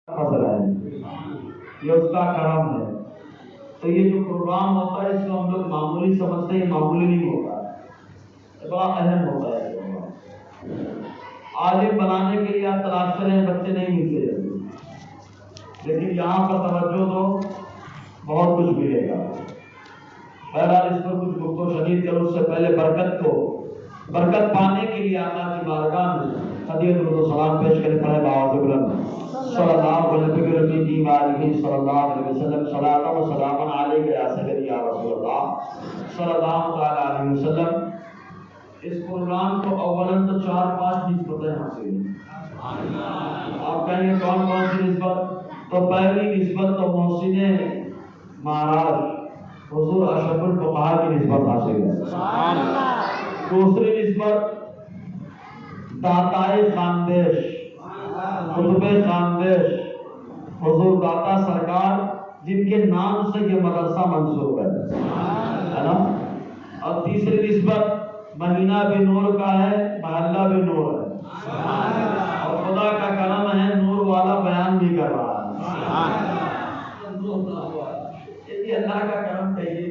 فضل ہے، یہ اس کا کرم ہے۔ تو یہ جو پروگرام ہوتا ہے اس کو ہم لوگ معمولی سمجھتے ہیں، معمولی نہیں ہوتا ہے، بڑا اہم ہوتا ہے۔ عالم بنانے کے لیے آپ تلاش کریں، بچے نہیں ملتے جلدی، لیکن یہاں پر توجہ دو، بہت کچھ ملے گا۔ بہرحال اس پر کچھ گفت و شنید کرو، اس سے پہلے برکت پانے کے لیے آقا کی بارگاہ میں ہدیہ درود و سلام پیش کریں۔ پڑھے بآواز بلند صلی اللہ علیہ وسلم، صلاۃ و سلام علیک یا سیدی یا رسول اللہ صلی اللہ علیہ وسلم۔ اس پروگرام کو اولاً تو 4-5 نسبتیں حاصل ہیں۔ آپ کہیں گے کون کون سی نسبت؟ تو پہلی نسبت تو محسن مہاراج حضور اشرف الفقہاء کی نسبت حاصل ہے۔ دوسری نسبت داتائے خاندیش، قطب خاندیش حضور داتا سرکار، جن کے نام سے یہ مدرسہ منسوب ہے نا۔ اور تیسری نسبت مہینہ بھی نور کا ہے، محلہ بھی نور ہے، اور خدا کا کرم ہے نور والا بیان بھی کر رہا ہے۔ یہ اللہ کا کرم کہیے۔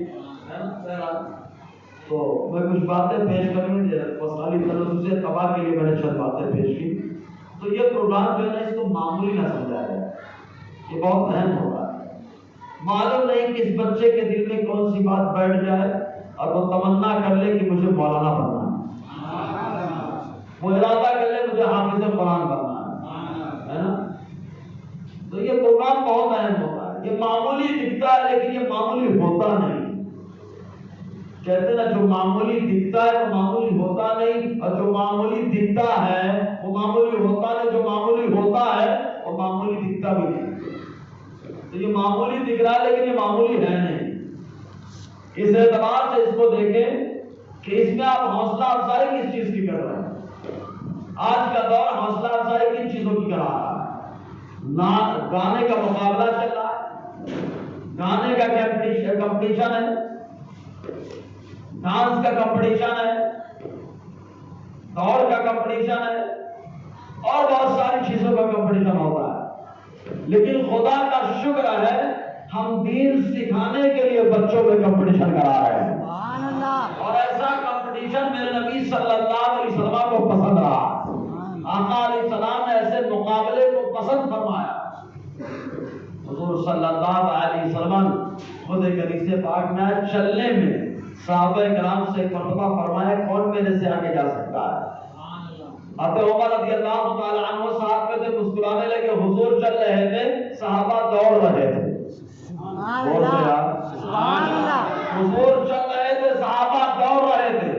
تو میں کچھ باتیں پیش کروں گی، خالی تلفظ سے تباہ کے لیے میں نے چند باتیں پیش کی۔ تو یہ پروگرام جو ہے نا، اس کو معمولی نہ سمجھا جائے، یہ بہت اہم ہوگا۔ معلوم نہیں کس بچے کے دل میں کون سی بات بیٹھ جائے اور وہ تمنا کر لے کہ مجھے مولانا بننا ہے، وہ ارادہ کر لے مجھے حافظ قرآن بننا ہے نا۔ تو یہ پروگرام بہت اہم ہوتا ہے۔ یہ معمولی دکھتا ہے لیکن یہ معمولی ہوتا نہیں۔ کہتے ہیں نا جو معمولی دکھتا ہے وہ معمولی ہوتا نہیں، اور جو معمولی دکھتا ہے وہ معمولی ہوتا نہیں، جو معمولی ہوتا ہے وہ معمولی دکھتا بھی نہیں۔ تو یہ معمولی دکھ رہا ہے لیکن یہ معمولی ہے نہیں۔ اس اعتبار سے اس کو دیکھیں کہ اس میں آپ حوصلہ افزائی کس چیز کی کر رہے ہیں۔ آج کا دور حوصلہ افزائی کن چیزوں کی کرا رہا ہے؟ گانے کا مقابلہ چل رہا ہے، گانے کا کمپٹیشن ہے، ڈانس کا کمپٹیشن ہے، دوڑ کا کمپٹیشن ہے، اور بہت ساری چیزوں کا کمپٹیشن ہوتا ہے۔ لیکن خدا کا شکر ہے ہم دین سکھانے کے لیے بچوں میں کمپٹیشن کرا رہے ہیں، اور ایسا کمپٹیشن میرے نبی صلی اللہ علیہ وسلم کو پسند رہا۔ آقا علیہ السلام نے ایسے مقابلے کو پسند فرمایا۔ حضور صلی اللہ علیہ وسلم خود ایک حدیث پاک میں چلنے میں صحابہ کرام سے ایک مرتبہ فرمایا کون میرے سے آگے جا سکتا ہے۔ حضرت عمر رضی اللہ تعالی عنہ صاحب کہتے مسکرانے لگے، حضور چل رہے تھے، صحابہ دوڑ رہے تھے۔ حضور چل رہے تھے، صحابہ دوڑ رہے تھے۔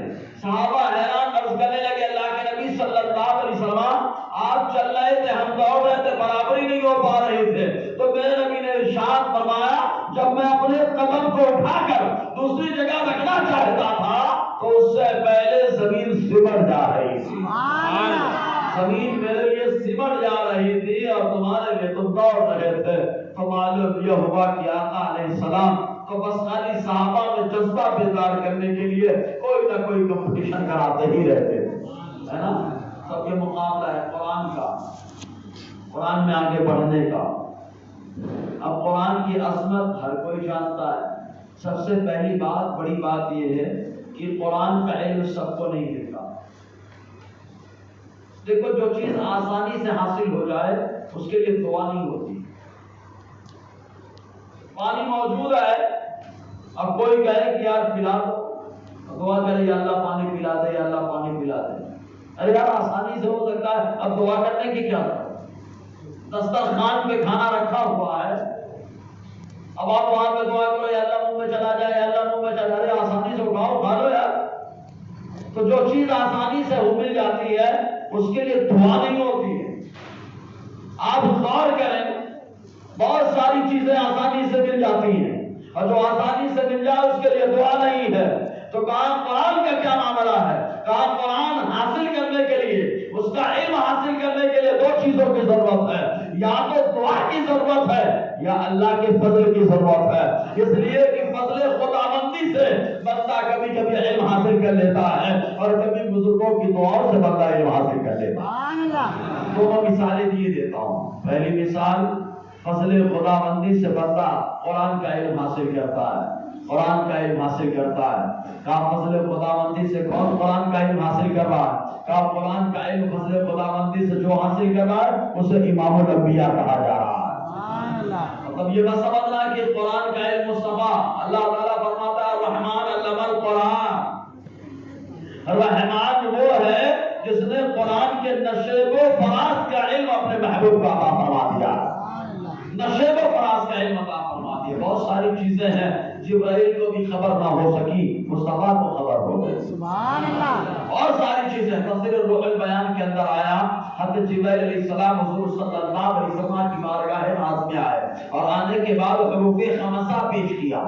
صحابہ حیران عرض کرنے لگے اللہ کے نبی صلی اللہ علیہ وسلم آپ چل رہے تھے، ہم دوڑ رہے تھے، برابری نہیں ہو پا رہے تھے۔ تو میرے نبی نے ارشاد فرمایا جب میں اپنے قدم کو اٹھا کر دوسری جگہ رکھنا چاہتا تھا تو اس سے پہلے زمین سمٹ جا رہی تھی، زمین میرے لیے سمٹ جا رہی تھی اور تمہارے لیے تم دوڑ رہے تھے۔ تو معلوم یہ ہوا کہ آقا علیہ السلام تو بس خالی صحابہ میں جذبہ بیدار کرنے کے لیے کوئی نہ کوئی کمپٹیشن کراتے ہی رہتے ہے نا۔ سب یہ مقابلہ ہے قرآن کا، قرآن میں آگے بڑھنے کا۔ اب قرآن کی عظمت ہر کوئی جانتا ہے۔ سب سے پہلی بات، بڑی بات یہ ہے کہ قرآن کا علم سب کو نہیں ملتا۔ دیکھو جو چیز آسانی سے حاصل ہو جائے اس کے لیے دعا نہیں ہوتی۔ پانی موجود ہے، اب کوئی کہے کہ یار پلا دو، دعا کرے یا اللہ پانی پلا دے، یا اللہ پانی پلا دے۔ ارے یار آسانی سے ہو سکتا ہے، اب دعا کرنے کی کیا ضرورت؟ دسترخوان پہ کھانا رکھا ہوا ہے، اب آپ وہاں پہ دعا کرو یا اللہ منہ میں چلا جائے، یا اللہ منہ میں چلا جائے، آسانی سے اٹھاؤ کھا لو یار۔ تو جو چیز آسانی سے مل جاتی ہے اس کے لیے دعا نہیں ہوتی ہے۔ آپ غور کریں، بہت ساری چیزیں آسانی سے مل جاتی ہیں اور جو آسانی سے مل جائے اس کے لیے دعا نہیں ہے۔ تو کہاں قرآن کا کیا معاملہ ہے؟ کہاں قرآن حاصل کرنے کے لیے، اس کا علم حاصل کرنے کے لیے دو چیزوں کی ضرورت ہے، یا تو دعا کی ضرورت ہے یا اللہ کے فضل کی ضرورت ہے۔ اس لیے کہ فضل خداوندی سے بندہ کبھی کبھی علم حاصل کر لیتا ہے اور کبھی بزرگوں کی دعاؤں سے بندہ علم حاصل کر لیتا ہے۔ دونوں مثالیں دیے دیتا ہوں. پہلی مثال فضل خداوندی سے بندہ قرآن کا علم حاصل کرتا ہے. قرآن کا علم حاصل کرتا ہے. کہا فضل خداوندی سے کون قرآن کا علم حاصل کر رہا ہے؟ کہا قرآن کا علم فضل خداوندی سے جو حاصل کر رہا ہے اسے امام الانبیاء کہا جا رہا ہے. مطلب یہ نہ سمجھنا کہ قرآن کا علم مصطفیٰ. اللہ تعالیٰ فرماتا ہے الرحمن علم القرآن. الرحمن وہ ہے جس نے قرآن کے نشیب و فراز کا علم اپنے محبوب کا عطا فرما دیا. نشیب و فراز کا علم عطا فرما دیا. بہت ساری چیزیں ہیں جبرائیل کو بھی خبر نہ ہو سکی, مصطفیٰ کو خبر ہو گئی. سبحان اللہ. اور ساری چیزیں تفسیر روح البیان کے اندر آیا حضرت جبرائیل علیہ السلام حضور صلی اللہ علیہ وسلم کی بارگاہ ناز میں آئے اور آنے کے بعد حروف خمسہ پیش کیا.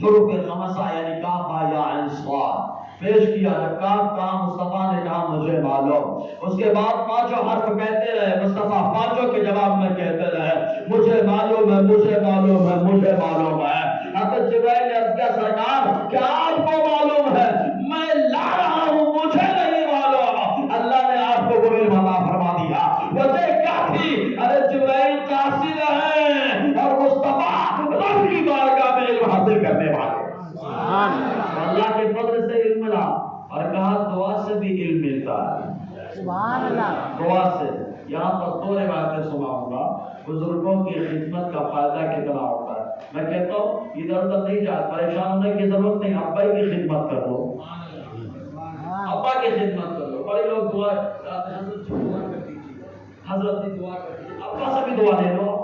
حروف خمسہ یعنی کاف یا عین صاد پیش کیا. جب کاف کہا مصطفیٰ نے کہا مجھے معلوم. اس کے بعد پانچوں حرف کہتے رہے مصطفیٰ, پانچوں کے جواب میں کہتے رہے مجھے معلوم ہے, مجھے معلوم ہے, مجھے معلوم ہے. حضرت جبرائیل نے عرض کیا سرکار کیا آپ کو معلوم ہے؟ میں لا رہا ہوں, مجھے نہیں معلوم. اللہ نے آپ کو وہ علم عطا فرما دیا. وجہ کیا تھی؟ ارے جبرائیل قاصد ہیں اور مصطفیٰ رب کی بارگاہ میں علم حاصل کرنے والے. اللہ کے فضل سے علم ملا اور کہا دعا سے بھی علم ملتا ہے. سبحان اللہ. دعا سے. یہاں پر دو روایتیں سناؤں گا. بزرگوں کی خدمت کا فائدہ کتنا ہوتا ہے. میں کہتا ہوں ادھر ادھر نہیں جا, پریشان ہونے کی ضرورت نہیں. ابا کی خدمت کر دو, ابا کی خدمت کر دو. بڑے لوگ دعا حضرت سے دعا کر دیجیے, حضرت کی دعا کر دیجیے, ابا سے بھی دعا لے لو.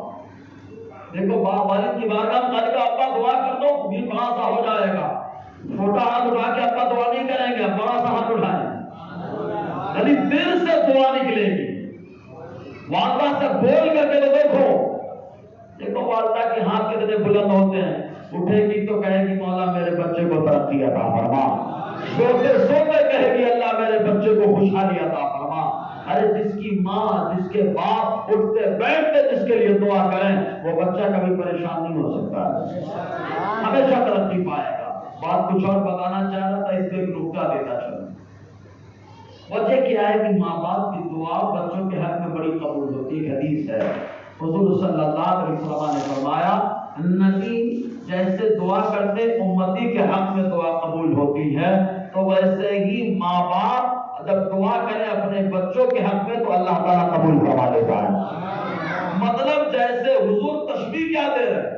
دیکھو والد کی بارگاہ میں کا ابا دعا کر دو, بھی بڑا سا ہو جائے گا. چھوٹا ہاتھ اٹھا کے ابا دعا نہیں کریں گے, بڑا سا ہاتھ اٹھائیں. یعنی دل سے دعا نکلے گی. والدہ سے بول کر کے دیکھو, دیکھو والدہ کے ہاتھ کتنے بلند ہوتے ہیں. اٹھے گی تو کہے گی مولا میرے بچے کو ترقی عطا فرما. سوتے سوتے کہے گی اللہ میرے بچے کو خوشحالی عطا فرما. ارے جس کی ماں, جس کے باپ اٹھتے بیٹھتے جس کے لیے دعا کریں وہ بچہ کبھی پریشان نہیں ہو سکتا, ہمیشہ ترقی پائے گا. بات کچھ اور بتانا چاہ رہا تھا, اس پہ ایک نکتہ دیتا چلوں. وجہ کیا ہے کہ ماں باپ کی دعا بچوں کے حق میں بڑی قبول ہوتی ہے. حدیث ہے حضور صلی اللہ علیہ وسلم نے فرمایا نبی جیسے دعا کرتے امتی کے حق میں دعا قبول ہوتی ہے, تو ویسے ہی ماں باپ جب دعا کریں اپنے بچوں کے حق میں تو اللہ تعالیٰ قبول فرما لیتا ہے. مطلب جیسے حضور تشبیہ کیا دے رہے,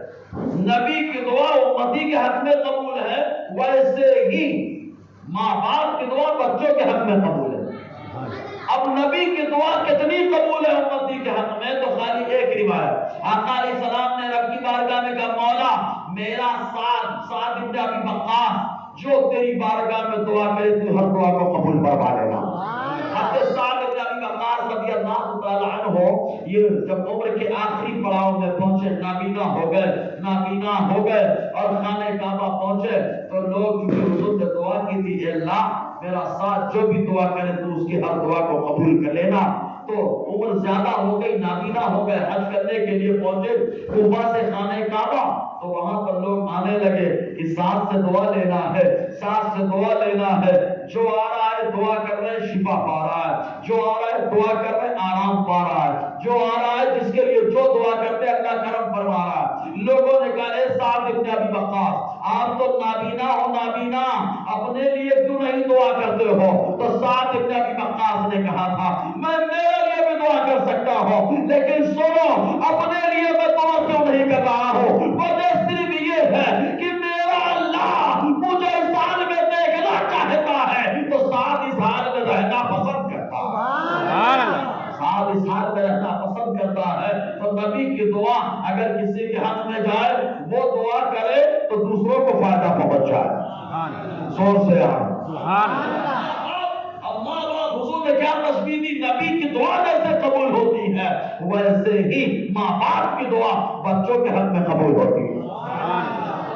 نبی کی دعا امتی کے حق میں قبول ہے, ویسے ہی ماں باپ کی دعا بچوں کے حق میں قبول ہے. اب نبی کی دعا کتنی قبول ہے امتی کے حق میں, تو خالی ایک روایت. آقا علیہ السلام نے رب کی بارگاہ میں کہا مولا میرا سعد بن ابی وقاص جو تیری بارگاہ میں دعا کرے تو ہر دعا کو قبول فرما لینا. حضرت سعد بن ابی وقاص رضی اللہ تعالی عنہ یہ جب عمر کے آخری پڑاؤ میں پہنچے, نابینا ہو گئے اور خانہ کعبہ پہنچے تو لوگ کیونکہ حضور نے دعا کی تھی اے اللہ میرا ساتھ جو بھی دعا کرے تو اس کی ہر دعا کو قبول کر لینا. تو عمر زیادہ ہو گئی, نابینا ہو گئے, حج کرنے کے لیے پہنچے کوفہ سے خانہ کعبہ, تو وہاں پر لوگ آنے لگے کہ ساتھ سے دعا لینا ہے, ساتھ سے دعا لینا ہے. جو آ رہا ہے دعا کر رہے شفا پا رہا ہے, جو آ رہا ہے دعا کر رہے آرام پا رہا ہے, جو آ رہا ہے جس کے لیے جو دعا کرتے اللہ کرم فرما رہا ہے. لوگوں نے کہا اے سعد بن ابی وقاص آپ تو نابینا اپنے لیے کیوں نہیں دعا کرتے ہو؟ تو سعد بن ابی وقاص نے کہا تھا میں میرے لیے بھی دعا کر سکتا ہوں, لیکن سنو اپنے لیے میں دعا کیوں نہیں کر رہا ہوں؟ وجہ صرف یہ ہے کہ میرا اللہ مجھے اس حال میں دیکھنا چاہتا ہے, تو سعد اس حال میں رہنا پسند کرتا ہے. سعد اس حال میں رہنا پسند کرتا ہے. تو نبی کی دعا اگر کسی کے حق میں جائے وہ دعا کرے تو دوسروں کو فائدہ پہنچ جائے. زور سے حضور نے کیا تشبیہ دی, نبی کی دعا جیسے قبول ہوتی ہے ویسے ہی ماں باپ کی دعا بچوں کے حق میں قبول ہوتی ہے.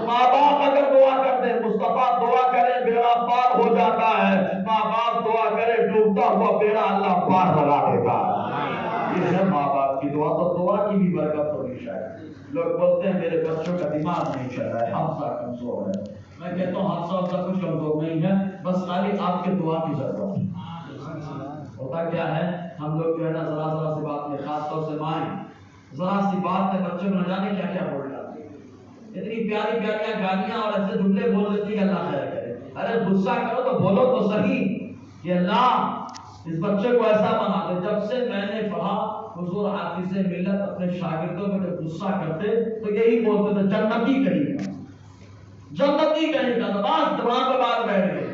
ماں باپ اگر دعا کرتے ہیں, مصطفیٰ دعا کرے بیڑا پار ہو جاتا ہے, ماں باپ دعا کرے ڈوبتا ہوا بیڑا اللہ پار لگا دیتا ہے. یہ ہے ماں باپ کی دعا. تو دعا کی بھی برکت ہونی چاہیے. لوگ بولتے ہیں میرے بچوں کا دماغ نہیں چل رہا ہے, حافظہ کمزور ہے. میں کہتا ہوں حافظہ کچھ کمزور نہیں ہے, بس خالی آپ کے دعا کی ضرورت ہے. ہوتا کیا ہے ہم لوگ جو ہے نا ذرا ذرا سی بات میں خاص طور سے مائیں ذرا سی بات میں بچوں کو نہ جانے کیا کیا بول ڈالتے ہیں، اتنی پیاری پیاری گالیاں اور ایسے جملے بول دیتی ہے اللہ خیر کرے. ارے غصہ کرو تو بولو تو صحیح کہ اللہ اس بچے کو ایسا بنا دے. جب سے میں نے پڑھا حضور حافظ ملت اپنے شاگردوں میں جب غصہ کرتے تو یہی بولتے تھے جنتی کہیں گا، جنتی کہیں گا. نماز دماغ پہ بات بیٹھ گئی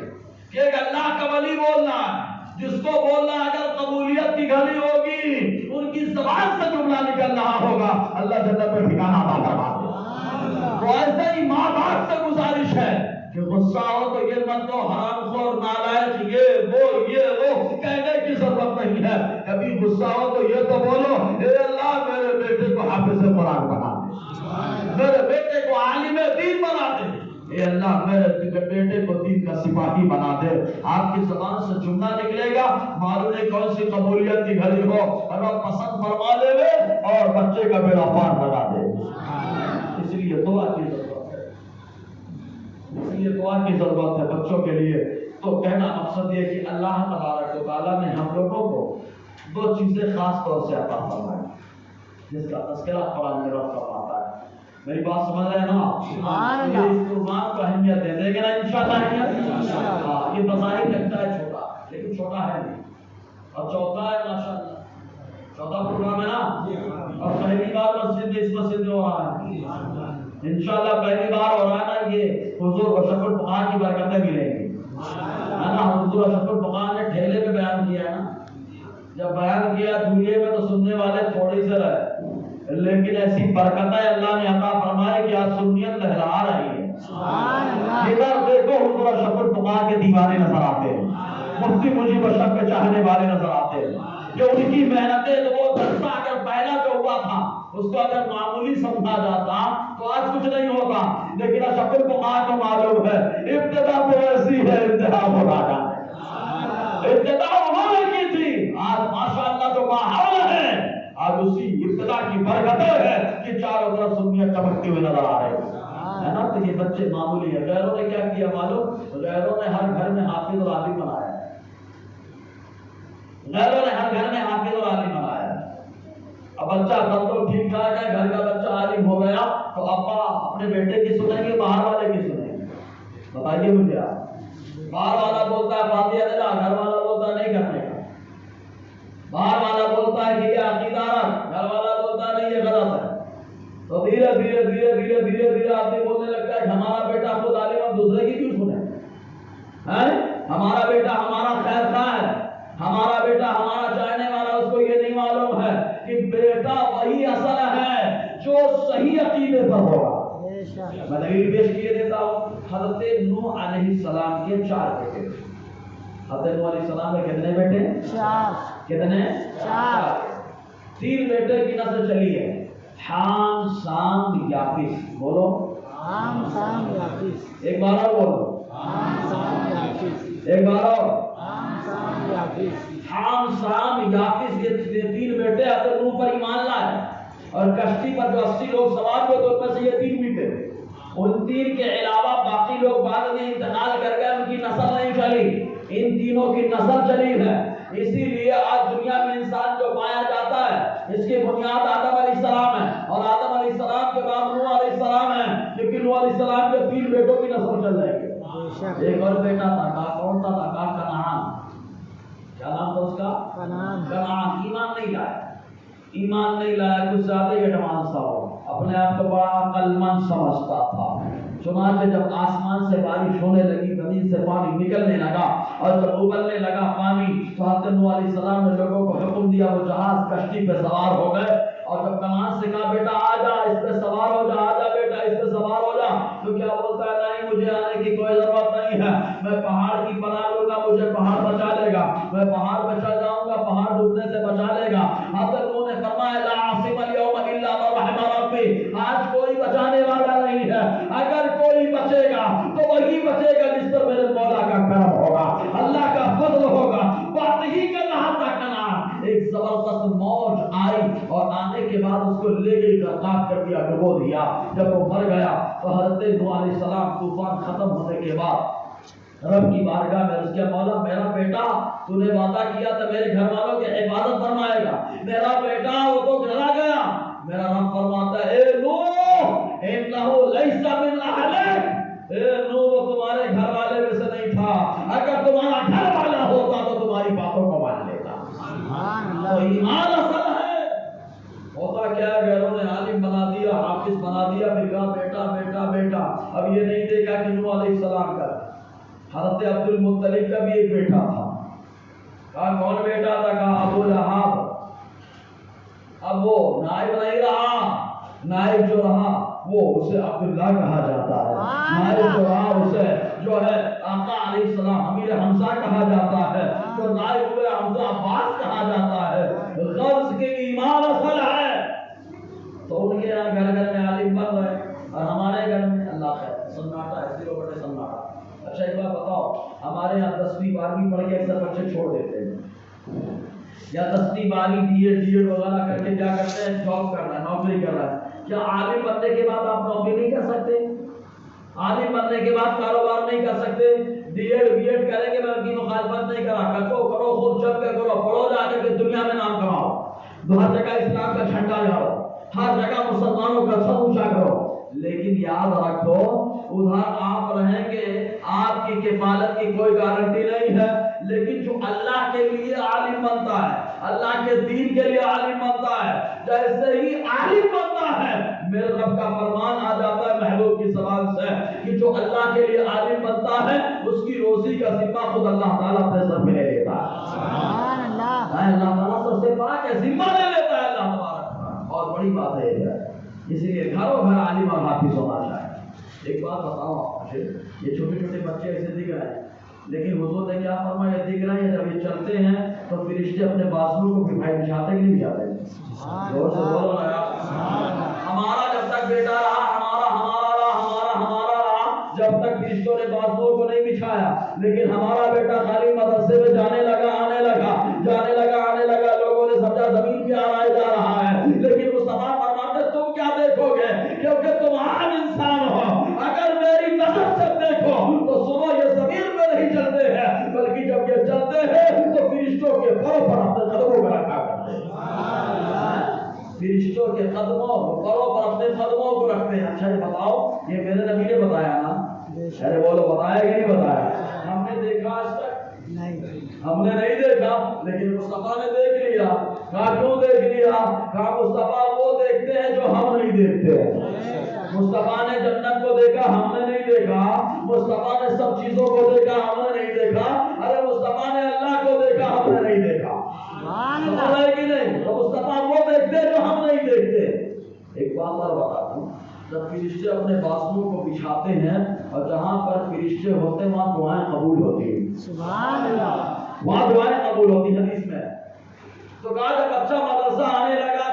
کہ ایک اللہ کا ولی بول رہا ہے جس کو بولنا اگر قبولیت کی گھڑی ہوگی ان کی زبان سے جملہ نکل رہا ہوگا اللہ جنت میں ٹھکانہ عطا فرما دے. تو ایسے ہی ماں باپ سے گزارش ہے کہ غصہ ہو تو یہ مت دو حرام خور نالائق یہ وہ کہنے کی ضرورت نہیں ہے. کبھی غصہ ہو تو یہ تو بولو اے اللہ میرے بیٹے کو حافظ قرآن بنا دے، میرے بیٹے کو عالم دین بنا دے، اے اللہ میرے بیٹے کو دین کا سپاہی بنا دے. آپ کی زبان سے جملہ نکلے گا معلوم نہیں کون سی قبولیت کی گھڑی ہو اللہ پسند فرما لے اور بچے کا بیڑا پار لگا دے. اس لیے دعا کی ضرورت ہے، اس لیے دعا کی ضرورت ہے بچوں کے لیے. تو کہنا مقصد یہ کہ اللہ تبارک و تعالیٰ نے ہم لوگوں کو دو چیزیں خاص طور سے عطا فرمائی جس کا تذکرہ قرآن میں رب فرماتا ہے. میری بات سمجھ رہے ہیں نا؟ یہ اس قربان کو اہمیت دے دیں گے نا انشاءاللہ. ہاں یہ بظاہر لگتا ہے چھوٹا لیکن چھوٹا ہے نہیں اور چوتھا ہے ماشاءاللہ چوتھا پروگرام ہے نا اور پہلی بار مسجد اس مسجد میں ہو رہا ہے انشاءاللہ پہلی بار ہو رہا ہے نا. یہ حضور اشرف الفقہاء کی برکتیں ملیں گی ہے نا. حضور اشرف الفقہاء نے ٹھیلے پہ بیان کیا ہے نا. جب بیان کیا دنیا میں تو سننے والے تھوڑے سے رہے لیکن ایسی برکتیں اللہ نے عطا فرمائے کہ آج سنیت لہرا رہی ہے. ادھر دیکھو حضور اشرف الفقہاء کے دیوانے نظر آتے ہیں، مفتی مجیب اشرف کے چاہنے والے نظر آتے ہیں کہ ان کی محنتیں تو وہ درسہ اگر پہلا جو ہوا تھا اس کو اگر معمولی سمجھا جاتا تو آج کچھ نہیں ہوتا. لیکن اشرف الفقہاء کو معلوم ہے ابتدا تو ایسی ہے انتہا ہو رہا ہے. ابتدا انہوں نے کی تھی آج ماشاءاللہ جو ماحول ہے آج اسی ابتدا کی برکتیں ہے کہ چاروں طرف سنیت چمکتی ہوئی نظر آ رہی ہے نا. تو یہ بچے معمولی ہے. غیروں نے کیا کیا معلوم؟ غیروں نے ہر گھر میں حافظ اور عالم بنایا ہے. غیروں نے ہر گھر میں حافظ اور عالم بنایا ہے. اب بچہ کب تو ٹھیک ٹھاک ہے گھر کا بچہ عالم ہو گیا تو ابا اپنے بیٹے کی سنیں گے باہر والے کی سنیں گے؟ بتائیے مجھے آپ. باہر والا بولتا ہے فاتحہ دلا، گھر والا بولتا ہے نہیں کرنے کا. باہر والا بولتا ہے کہ یہ عقیدہ رکھ، گھر والا بولتا ہے نہیں یہ غلط ہے. تو دھیرے دھیرے دھیرے دھیرے دھیرے دھیرے آدمی بولنے لگتا ہے کہ ہمارا بیٹا خود عالم اب دوسرے کی کیوں سنے؟ ہمارا بیٹا ہمارا خیر خواہ ہے، ہمارا بیٹا ہمارا چاہنے والا، اس کو یہ نہیں معلوم ہے کہ بیٹا وہی اصل ہے جو صحیح عقیدے پر ہوگا. میں دلیل پیش کیے دیتا ہوں. حضرت نوح علیہ السلام کے 4 بیٹے. حضرت نوح علیہ السلام کے کتنے بیٹے؟ 4. کتنے؟ 4. 3 بیٹے کی نسل چلی ہے حام سام یافس. بولو حام سام یافس. ایک بار اور بولو حام سام یافس. ایک بار اور حام سام یافس. حام سام یافس یہ 3 بیٹے حضرت نوح پر ایمان لائے اور کشتی پر جو 80 لوگ سوار ہوئے تو ان میں سے یہ 3 بھی تھے. ان 3 کے علاوہ باقی لوگ بعد میں انتقال کر گئے، ان کی نسل نہیں چلی. ان تینوں کی نسل چلی ہے. اسی لیے آج دنیا میں انسان جو پایا جاتا ہے اس کی بنیاد آدم علیہ السلام ہے اور آدم علیہ السلام کے بعد نوح علیہ السلام ہے. لیکن نوح علیہ السلام کے 3 بیٹوں کی نسل چل رہی ہے. ایک اور بیٹا تھا کون سا تھا؟ کنعان. کیا نام تھا اس کا؟ کنعان. ایمان نہیں لایا، ایمان نہیں لایا، کچھ زیادہ ہی ایڈوانس تھا، اپنے آپ کو بڑا عقل مند سمجھتا تھا. چنانچہ جب آسمان سے بارش ہونے لگی، زمین سے پانی نکلنے لگا اور جب ابلنے لگا پانی تو حضرت نوح علیہ السلام نے لوگوں کو حکم دیا وہ جہاز کشتی پہ سوار ہو گئے. اور جب کنعان سے کہا بیٹا آ جا اس پہ سوار ہو جا، آ جا بیٹا اس پہ سوار ہو جا، تو کیا بولتا ہے نہیں مجھے آنے کی کوئی ضرورت نہیں ہے، میں پہاڑ کی پناہ لوں گا، مجھے پہاڑ بچا لے گا، میں پہاڑ بچا جاؤں گا، پہاڑ ڈوبنے سے بچا لے گا. حضرت نوح نے فرمایا لا عاصم اليوم الا من رحم ربي. آج کوئی بچانے والا نہیں ہے، اگر کوئی بچے گا تو وہی بچے گا جس پر میرے مولا کا کرم ہوگا، اللہ کا فضل ہوگا. بات ہی کر رہا تھا کنعان. ایک زبردست موج آئی اور آنے کے بعد اس کو لے گئی غرق کر دیا، ڈبو دیا. جب وہ مر گیا تو حضرت نوح علیہ السلام طوفان ختم ہونے کے بعد رب کی بارگاہ میں عرض کیا مولا میرا بیٹا تو نے وعدہ کیا تھا میرے گھر والوں کی حفاظت فرمائے گا، میرا بیٹا وہ تو چلا گیا۔ میرا رب فرماتا ہے اے نوح انہ لیس من اہلک، اے نوح وہ تمہارے گھر والے میں سے نہیں تھا، اگر تمہارا گھر والا ہوتا تو تمہاری باتوں کو مان لیتا۔ تو ایمان اصل ہے۔ ہوتا کیا ہے گھروں نے عالم بنا دیا، حافظ بنا دیا، پھر کہا بیٹا بیٹا بیٹا، اب یہ نہیں دیکھا کہ نوح علیہ السلام کا حضرت عبد المطلب کا بھی ایک بیٹا تھا۔ کہا کون بیٹا تھا؟ کہا ابو لہب۔ اب وہ نائب نہیں رہا، نائب جو رہا وہ اسے عبداللہ کہا جاتا ہے، نائب جو رہا اسے جو ہے آقا علیہ السلام امیر حمزہ کہا جاتا ہے، جو نائب ہوئے حمزہ عباس کہا جاتا ہے۔ غرض کے ایمان اصل ہے۔ تو ان کے یہاں گھر گھر میں عالم بن رہے اور ہمارے گھر میں اللہ خیر سناٹا ہے، سیرو بڑے سناٹا۔ اچھا ایک بات بتاؤ، ہمارے یہاں 10ویں 12ویں پڑھ کے اکثر بچے چھوڑ دیتے ہیں، یا 10ویں 12ویں بی ایڈ وغیرہ کر کے کیا کرتے ہیں جاب کر رہا ہے، نوکری کر رہا ہے۔ کیا عالم بننے کے بعد آپ نوکری نہیں کر سکتے؟ عالم بننے کے بعد کاروبار نہیں کر سکتے؟ بی ایڈ کریں گے میں ان کی مخالفت نہیں کرا، کرو خود جب کے کرو، پڑھو جا کے دنیا میں نام کماؤ، ہر جگہ اسلام کا جھنڈا جھاڑو، ہر جگہ مسلمانوں کا سر اونچا کرو، لیکن یاد رکھو ادھر آپ رہیں گے آپ کی کفالت کی کوئی گارنٹی نہیں ہے، لیکن جو اللہ کے لیے عالم بنتا ہے، اللہ کے دین کے لیے عالم بنتا ہے، جیسے ہی عالم بنتا ہے میرے رب کا فرمان آ جاتا ہے محبوب کی زبان سے کہ جو اللہ کے لیے عالم بنتا ہے اس کی روزی کا ذمہ خود اللہ تعالیٰ اپنے سر پہ لے لیتا ہے۔ سبحان اللہ، اللہ تعالیٰ سب سے پاک ہے، ذمہ لے لیتا ہے اللہ تبارک۔ اور بڑی بات ہے اس لیے گھروں گھر عالم اور حافظ ہونا چاہیے۔ ایک بات بتاؤ آپ مجھے، یہ چھوٹے چھوٹے بچے ایسے دکھ رہے ہیں، لیکن حضور نے کیا فرمایا؟ دکھ رہے ہیں جب یہ چلتے ہیں تو فرشتے اپنے بازو کو بھی بھائی بچھاتے کہ نہیں بچھاتے؟ زور سے بولو نا یار۔ ہمارا جب تک بیٹا رہا ہمارا رہا جب تک فرشتوں نے بازو کو نہیں بچھایا، لیکن ہمارا بیٹا خالی مدرسے میں جانے لگا آنے لگا، لوگوں نے سمجھا زمین پہ آ رہا ہے، لیکن مصطفیٰ فرماتے تم کیا دیکھو گے کیونکہ تم عام انسان ہو، اگر میری نظر سے دیکھو تو صبح یہ زمین میں نہیں چلتے ہیں بلکہ جب یہ چلتے ہیں تو فرشتوں کے پروں پر اپنے قدموں میں رکھا کرتے ہیں، فرشتوں کے قدموں پروں پر اپنے قدموں کو رکھتے ہیں۔ اچھا یہ بتاؤ، یہ میرے نبی نے بتایا نا؟ ارے بولو بتایا کہ نہیں بتایا؟ ہم نے دیکھا آج تک؟ ہم نے نہیں دیکھا، لیکن مصطفیٰ نے دیکھ لیا۔ کہا کیوں دیکھ لیا؟ کہا مصطفیٰ وہ دیکھتے ہیں جو ہم نہیں دیکھتے ہیں۔ مصطفیٰ نے جنت کو دیکھا، ہم نے نہیں دیکھا۔ مصطفیٰ نے سب چیزوں کو دیکھا، ہم نے نہیں دیکھا۔ ارے مصطفیٰ نے اللہ کو دیکھا، ہم نے نہیں دیکھا۔ سمجھ آئے کہ نہیں؟ تو مصطفیٰ وہ دیکھتے ہیں جو ہم نہیں دیکھتے۔ ایک بات اور بتا دوں، جب فرشتے اپنے بازوؤں کو بچھاتے ہیں اور جہاں پر فرشتے ہوتے ہیں وہاں دعائیں قبول ہوتی ہیں۔ سبحان اللہ، وہاں دعائیں قبول ہوتی ہیں۔ حدیث میں تو کہا جب بچہ مدرسہ آنے لگا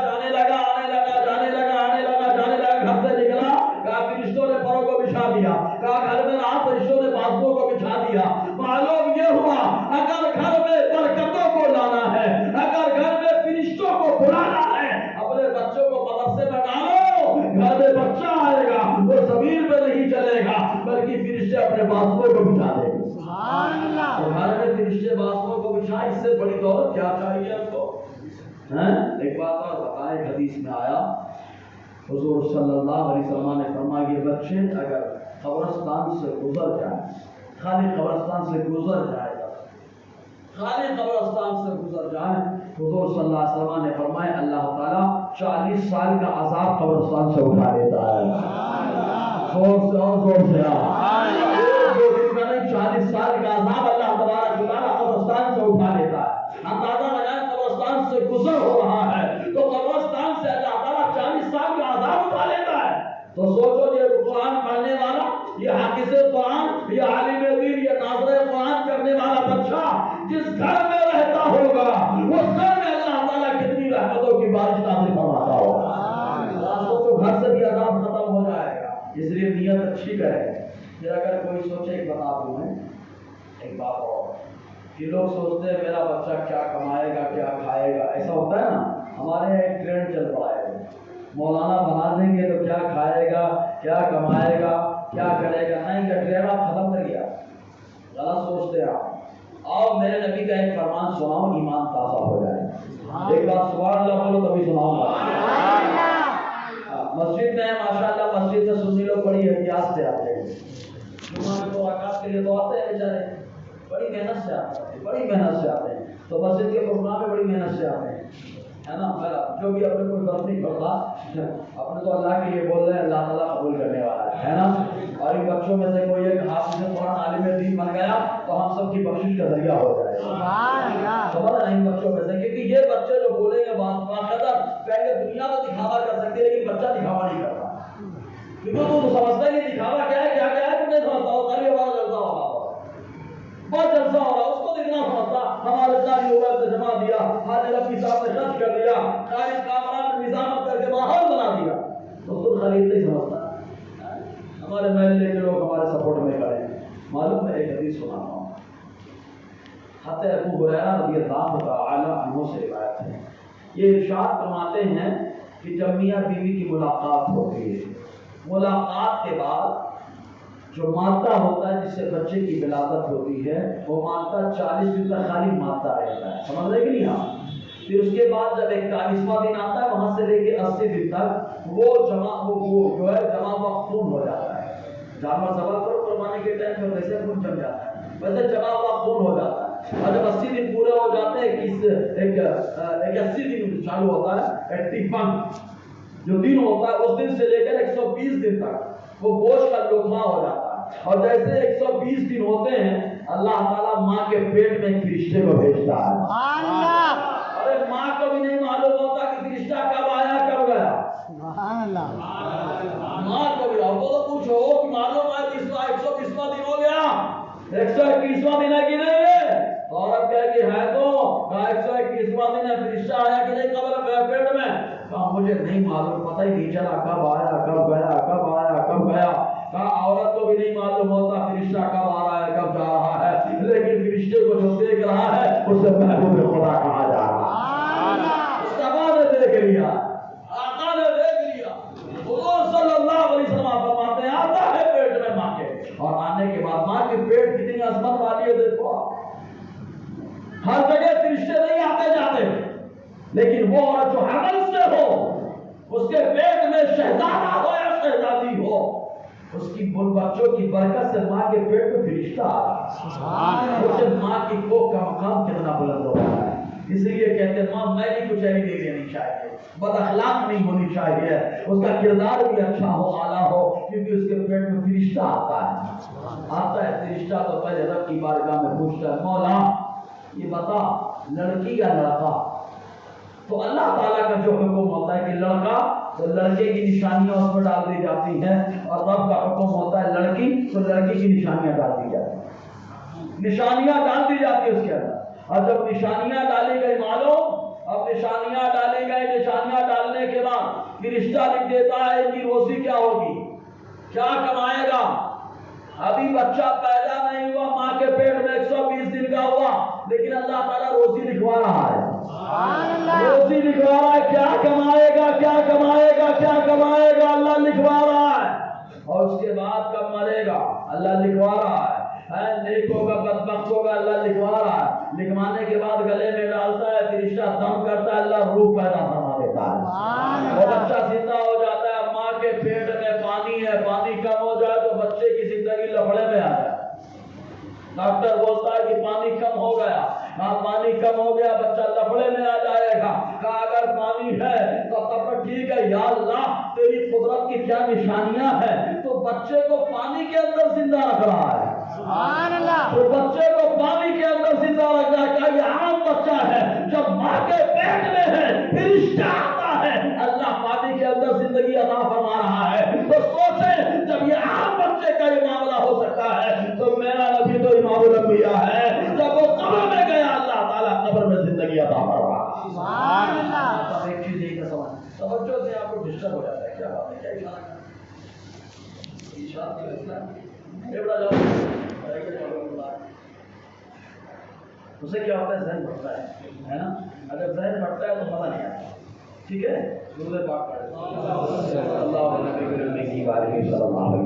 گھر سے نکلا، کہا فرشتوں نے پروں کو بچھا دیا، کہا گھر میں رہا فرشتوں نے بازوؤں کو بچھا دیا۔ معلوم یہ ہوا اگر گھر میں برکتوں کو لانا ہے، اگر گھر میں فرشتوں کو بلانا ہے، اپنے بچوں کو مدرسے میں ڈالو، گھر میں بچہ آئے گا وہ زمین پہ نہیں چلے گا بلکہ فرشتے اپنے بازوؤں کو بچھا دیں گے۔ سبحان اللہ، تو گھر میں فرشتے بازوؤں کو بچھا، اس سے بڑی دولت کیا چاہیے آپ کو؟ ایک بات اور بتائیں، حدیث میں آیا حضور صلی اللہ علیہ وسلم نے فرمایا یہ بچے اگر قبرستان سے گزر جائے، خالی قبرستان سے گزر جائے، حضور صلی اللہ علیہ وسلم نے فرمایا اللہ تعالیٰ 40 سال کا عذاب قبرستان سے اٹھا دیتا ہے۔ زور سے اور زور سے 40 سال کا عذاب اللہ تبارک و تعالیٰ قبرستان سے اٹھا لیتا ہے۔ اندازہ لگائیں قبرستان سے گزر ہو رہا ہے تو قبرستان سے اللہ تعالیٰ 40 سال کا عذاب اٹھا لیتا ہے، تو سوچو یہ قرآن پڑھنے والا، یہ حافظ قرآن، یہ عالم دین، یہ ناظر قرآن کرنے والا بچہ جس گھر میں رہتا ہوگا اس گھر میں اللہ تعالیٰ کتنی رحمتوں کی بارش نازل فرماتا ہوگا۔ سوچو گھر سے بھی عذاب ختم ہو جائے گا، اس لیے نیت اچھی کرے۔ پھر اگر کوئی سوچے، ایک بتا دوں میں ایک بات اور کہ لوگ سوچتے ہیں میرا بچہ کیا کمائے گا کیا کھائے گا، ایسا ہوتا ہے نا، ہمارے ایک ٹرینڈ چل پڑا ہے، مولانا بنا دیں گے تو کیا کھائے گا کیا کمائے گا کیا کرے گا، نہیں کا ٹرینڈ آپ ختم کر گیا۔ غلط سوچتے ہیں آپ. آؤ میرے نبی کا ایک فرمان سناؤ, ایمان تازہ ہو جائے. ایک بار سبحان اللہ بولو تبھی سناؤں گا. مسجد میں ماشاءاللہ مسجد میں سنی لوگ بڑی احتیاط سے آتے ہیں. جمعہ میں تو رکعت کے لیے تو آتے ہیں بیچارے, بڑی محنت سے آتے ہیں, بڑی محنت سے آتے ہیں. تو مسجد کے پروگرام میں بڑی محنت سے آتے ہیں, ہے نا. جو بھی اپنے کوئی فرق نہیں پڑتا, اپنے تو اللہ کے لیے بول رہے ہیں, اللہ تعالیٰ قبول کرنے والا ہے نا. اور ان بچوں میں سے کوئی ایک حافظ قرآن عالم دین بن گیا تو ہم سب کی بخشش کا ذریعہ ہو جائے گا. خبر ہے ان بچوں میں سے, کیونکہ یہ بچے جو بولیں گے باقاعدہ پہلے دنیا تو دکھاوا کر سکتے ہیں لیکن بچہ دکھاوا نہیں کرتا. کیونکہ تو سمجھتا ہے کہ دکھاوا کیا ہے, کیا کیا ہے, تم نہیں سمجھتا ہو. خالی ہمارا جلسہ ہو رہا, بہت جلسہ ہو رہا, اس کو دیکھنا سمجھتا. ہمارے ساری عورت جمع دیا, حاضر اپنی صاحب نے خرچ کر دیا, ساری کامران نے نظامت کر کے ماحول بنا دیا, تو خود خرید نہیں سمجھتا. ہمارے محلے کے لوگ ہمارے سپورٹ میں کھڑے ہیں. معلوم ہے, ایک حدیث سناتا ہوں. حضرت ابو ہریرہ رضی اللہ تعالی عنہ سے روایت ہے. یہ ارشاد فرماتے ہیں کہ جب میاں بیوی کی ملاقات ہوتی ہے, ملاقات کے بعد جو مادہ ہوتا ہے جس سے بچے کی ولادت ہوتی ہے, وہ مادہ 40 دن تک خالی مادہ رہتا ہے. سمجھ رہے کہ نہیں آپ؟ پھر اس کے بعد جب 41واں دن آتا ہے, وہاں سے لے کے 80 دن تک وہ جو ہے جمع ہوا خون ہو جاتا ہے. جانور ذبح کرو قربانی کے ٹائم میں ویسے خون جم جاتا ہے, ویسے جمع ہوا خون ہو جاتا ہے. اور جب 80 دن پورے ہو جاتے ہیں, ایک 80 دن چالو ہوتا ہے, 81 جو دن ہوتا ہے, اس دن سے لے کر 120 دن تک وہ گوشت کا لقمہ ہو جاتا ہے. اور جیسے 120 دن ہوتے ہیں, اللہ تعالیٰ ماں کے پیٹ میں ایک فرشتے کو بھیجتا ہے. ارے ماں کو بھی نہیں معلوم ہوتا کہ فرشتہ کب آیا کب گیا. ماں کو بھی آپ تو پوچھو کہ معلوم ہے 120واں دن ہو گیا, 121واں دن ہے کہ نہیں ہے. عورت کہے کہ ہے تو 121واں دن ہے, فرشتہ آیا کہ نہیں قبر پیٹ میں. کہا مجھے نہیں معلوم, پتہ ہی نہیں چلا کب آیا کب گیا, کب آیا کب گیا. کہا عورت کو بھی نہیں معلوم ہوتا فرشتہ کب آ رہا ہے کب جا رہا ہے, لیکن فرشتے کو جو دیکھ رہا ہے اسے محبوب خدا کہا جا رہا ہے. مصطفیٰ نے دیکھ لیا, آقا نے دیکھ لیا. حضور صلی اللہ علیہ وسلم فرماتے ہیں آتا ہے پیٹ میں ماں کے, اور آنے کے بعد ماں کے پیٹ کتنی عظمت والی ہے. دیکھو ہر جگہ فرشتے نہیں آتے جاتے, لیکن وہ عورت جو حمل سے ہو, اس کے پیٹ میں شہزادہ ہو یا شہزادی ہو, اس کی بچوں کی برکت سے ماں کے پیٹ میں فرشتہ آ رہا ہے. اسے ماں کی کوکھ کا مقام کتنا بلند ہو رہا ہے. اس لیے کہتے ہیں ماں میں بھی کچھ ایسی نہیں دینی چاہیے, بد اخلاق نہیں ہونی چاہیے, اس کا کردار بھی اچھا ہو, اعلیٰ ہو, کیونکہ اس کے پیٹ میں فرشتہ آتا ہے. فرشتہ تو پہلے رب کی بارگاہ میں پوچھتا ہے, مولا یہ بتا لڑکی یا لڑکا. تو اللہ تعالیٰ کا جو حکم ہوتا ہے کہ لڑکا, تو لڑکے کی نشانیاں اس پر ڈال دی جاتی ہیں, اور رب کا حکم ہوتا ہے لڑکی, تو لڑکی کی نشانیاں ڈال دی جاتی ہیں. نشانیاں ڈال دی جاتی ہیں اس کے اندر. اور جب نشانیاں ڈالی گئی معلوم, اب نشانیاں ڈالی گئی, نشانیاں ڈالنے کے بعد فرشتہ لکھ دیتا ہے ان کی روزی کیا ہوگی, کیا کمائے گا. ابھی بچہ پیدا نہیں ہوا, ماں کے پیٹ میں 120 دن کا ہوا, لیکن اللہ تعالیٰ روزی لکھوا رہا ہے. روزی لکھوا رہا ہے, کیا کمائے گا کیا کمائے گا کیا کمائے گا, اللہ لکھوا رہا ہے. اور اس کے بعد کب مرے گا اللہ لکھوا رہا ہے. نیک ہوگا بدبخت ہوگا اللہ لکھوا رہا ہے. لکھوانے کے بعد گلے میں ڈالتا ہے, فرشتہ دم کرتا ہے, اللہ روح پیدا فرما دیتا ہے. وہ بچہ زندہ ہو جاتا ہے. ماں کے پیٹ میں پانی ہے, پانی کم ہو جائے تو بچے کی زندگی لفڑے میں آ جائے. ڈاکٹر بولتا ہے کہ پانی کم ہو گیا, ہاں پانی کم ہو گیا, بچہ لفڑے میں آ جائے گا. کہا اگر پانی ہے تو تب تک ٹھیک ہے, یا اللہ تیری قدرت کی کیا نشانیاں ہیں, تو بچے کو پانی کے اندر زندہ رکھ رہا ہے. تو بچے کو پانی کے اندر زندہ رکھ رہا ہے. کہا یہ عام بچہ ہے, جب ماں کے پیٹ میں ہے فرشتہ آتا ہے, اللہ پانی کے اندر زندگی عطا فرما رہا ہے. تو سوچیں جب یہ عام بچے کا یہ معاملہ ہو سکتا ہے, تو میرا نبی تو امام الانبیاء ہے. جب وہ قبر میں گیا اللہ تعالیٰ قبر میں زندگی عطا فرما. سبحان اللہ. اب ایک چیز یہی کا سوال, توجہ سے آپ کو ڈسٹرب ہو جاتا ہے, کیا بات ہے, کیا اشارہ ہے, اشارہ یہ بڑا جواب اسے کیا ہوتا ہے, ذہن بڑھتا ہے نا. اگر ذہن بڑھتا ہے تو مزہ نہیں آتا. ٹھیک ہے, درود پاک پڑھیں. اللہ علیہ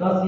10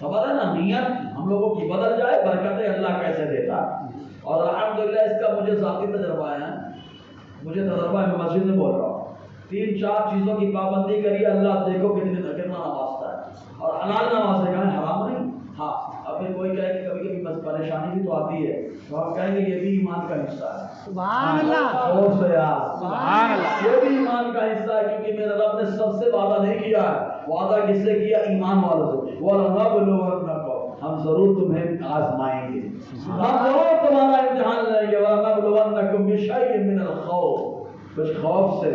خبر ہے نا نیت ہم لوگوں کی بدل جائے، برکتیں اللہ کیسے دیتا ہے۔ اور الحمدللہ اس کا مجھے ذاتی تجربہ ہے، مجھے تجربہ ہے، میں مسجد میں بول رہا ہوں، 3-4 چیزوں کی پابندی کریے، اللہ دیکھو کتنا نوازتا ہے، اور حلال نواز ہے، حرام نہیں۔ ہاں اب کوئی کہے کہ کبھی کبھی بس پریشانی بھی تو آتی ہے، تو ہم کہیں گے یہ بھی ایمان کا حصہ ہے۔ سبحان اللہ، اور سے یار سبحان اللہ، یہ بھی ایمان کا حصہ ہے، کیونکہ میرے رب نے سب سے وعدہ نہیں کیا ہے، وعدہ کس سے کیا؟ ایمان والوں سے۔ وَلَنَبْلُوَنَّكُمْ، ہم ضرور تمہیں آزمائیں گے، ہم ضرور تمہارا امتحان لیں گے۔ وَلَنَبْلُوَنَّكُمْ بِشَيْءٍ مِّنَ الْخَوْفِ، کچھ خوف سے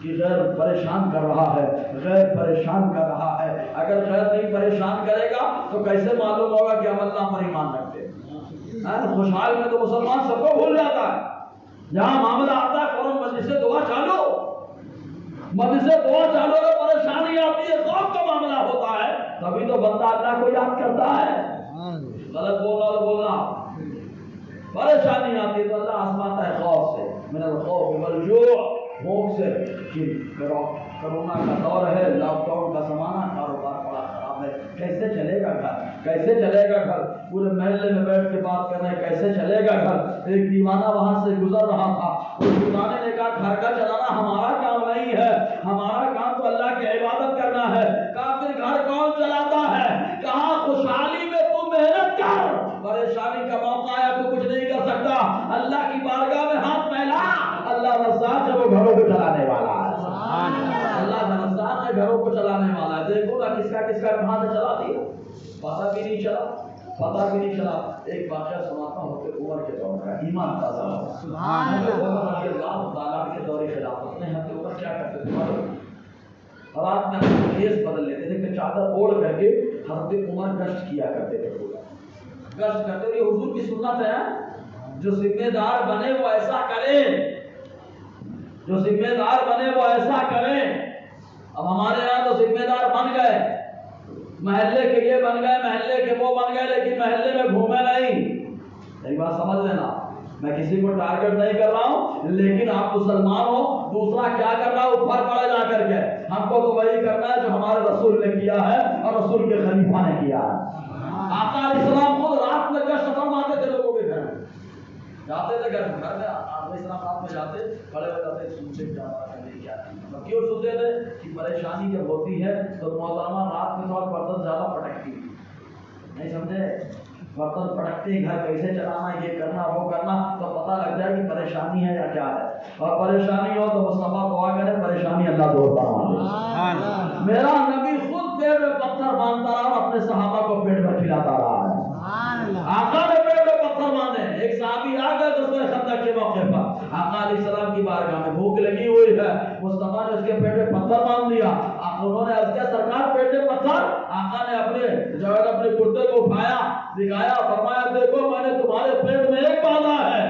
کہ غیر پریشان کر رہا ہے، غیر پریشان کر رہا ہے۔ اگر غیر نہیں پریشان کرے گا تو کیسے معلوم ہوگا کہ ہم اللہ پر ایمان رکھتے ہیں؟ خوشحال میں تو مسلمان سب کو بھول جاتا ہے، جہاں معاملہ آتا ہے فوراً مجلس دعا چالو، مجلس دعا چالو، پریشانی آتی ہے، خوف کا معاملہ ہوتا ہے، تبھی تو بندہ اللہ کو یاد کرتا ہے۔ غلط بولنا تو بولنا، پریشانی آتی ہے تو اللہ آزماتا ہے خوف سے، من الخوف والجوع، بھوک سے، کہ کرونا کا دور ہے، لاک ڈاؤن کا زمانہ، کاروبار بڑا خراب ہے، کیسے چلے گا گھر، کیسے چلے گا گھر، پورے محلے میں بیٹھ کے بات کر رہے ہیں کیسے چلے گا گھر۔ ایک دیوانہ وہاں سے گزر رہا تھا، اس دیوانے نے کہا گھر کا چلانا ہمارا کام نہیں ہے، ہمارا کام تو اللہ کی عبادت کرنا ہے۔ کہا پھر گھر کون چلاتا ہے؟ کہا خوشحالی میں تو محنت کر، پریشانی کا موقع آیا تو کچھ نہیں کر سکتا، اللہ کی بارگاہ میں ہاتھ پھیلا، اللہ رزاق ہے، وہ گھروں کو چلانے والا ہے۔ اللہ رزاق ہے، گھروں کو چلانے والا ہے۔ دیکھو نا کس کا کہاں سے چلا دیا، پتہ بھی نہیں چلا، پتہ بھی نہیں چلا۔ ایک واقعہ سناتا ہوں کہ عمر کے دور کا، ایمان تازہ ہو، سبحان اللہ، عمر رضی اللہ تعالیٰ کے دور خلافت میں حضرت عمر کیا کرتے تھے، رات میں خیز بدل لیتے تھے کہ چادر اوڑھ کر کے حضرت عمر گشت کیا کرتے تھے، گشت کرتے ہوئے حضور کی سنت ہے، جو ذمہ دار بنے وہ ایسا کرے، جو ذمہ دار بنے وہ ایسا کرے۔ اب ہمارے یہاں تو ذمہ دار بن گئے، محلے کے یہ بن گئے، محلے کے وہ بن گئے، لیکن محلے میں گھومے نہیں۔ ایک بات سمجھ لینا، میں کسی کو ٹارگٹ نہیں کر رہا ہوں، لیکن آپ مسلمان ہو، دوسرا کیا کر رہا ہے اوپر پڑے جا کر کے، ہم کو تو وہی کرنا ہے جو ہمارے رسول نے کیا ہے اور رسول کے خلیفہ نے کیا ہے۔ آقا علیہ السلام خود رات میں گشت فرماتے تھے لوگوں کے گھر میں، جاتے تھے گھر میں، آقا علیہ السلام رات میں جاتے، کھڑے ہو جاتے، سنتے کیا بات ہے کیا، کیوں سنتے تھے کہ پریشانی جب ہوتی ہے تو محترمہ رات میں تھوڑا برتن زیادہ پٹکتی ہے، نہیں سمجھے، برتن پٹکتے گھر کیسے چلانا، یہ کرنا وہ کرنا، تو پتہ لگ جائے کہ پریشانی ہے یا کیا ہے، اور پریشانی ہو تو مصطفیٰ دعا کرے پریشانی اللہ دور فرما دے۔ میرا نبی خود پیڑ میں پتھر باندھتا رہا اور اپنے صحابہ کو پیڑ میں کھلاتا رہا ہے۔ آقا نے پیڑ میں پتھر باندھے، ایک صحابی آ گئے غزوہ خندق کے موقع پر، آقا علیہ السلام کی بارگاہ میں بھوک لگی ہوئی ہے، مصطفیٰ نے اس کے پیٹ میں پتھر باندھ دیا، انہوں نے عرض کیا سرکار پیٹ میں پتھر، آقا نے اپنے کرتے کو اٹھایا، دکھایا، فرمایا دیکھو میں نے تمہارے پیٹ میں ایک باندھا ہے،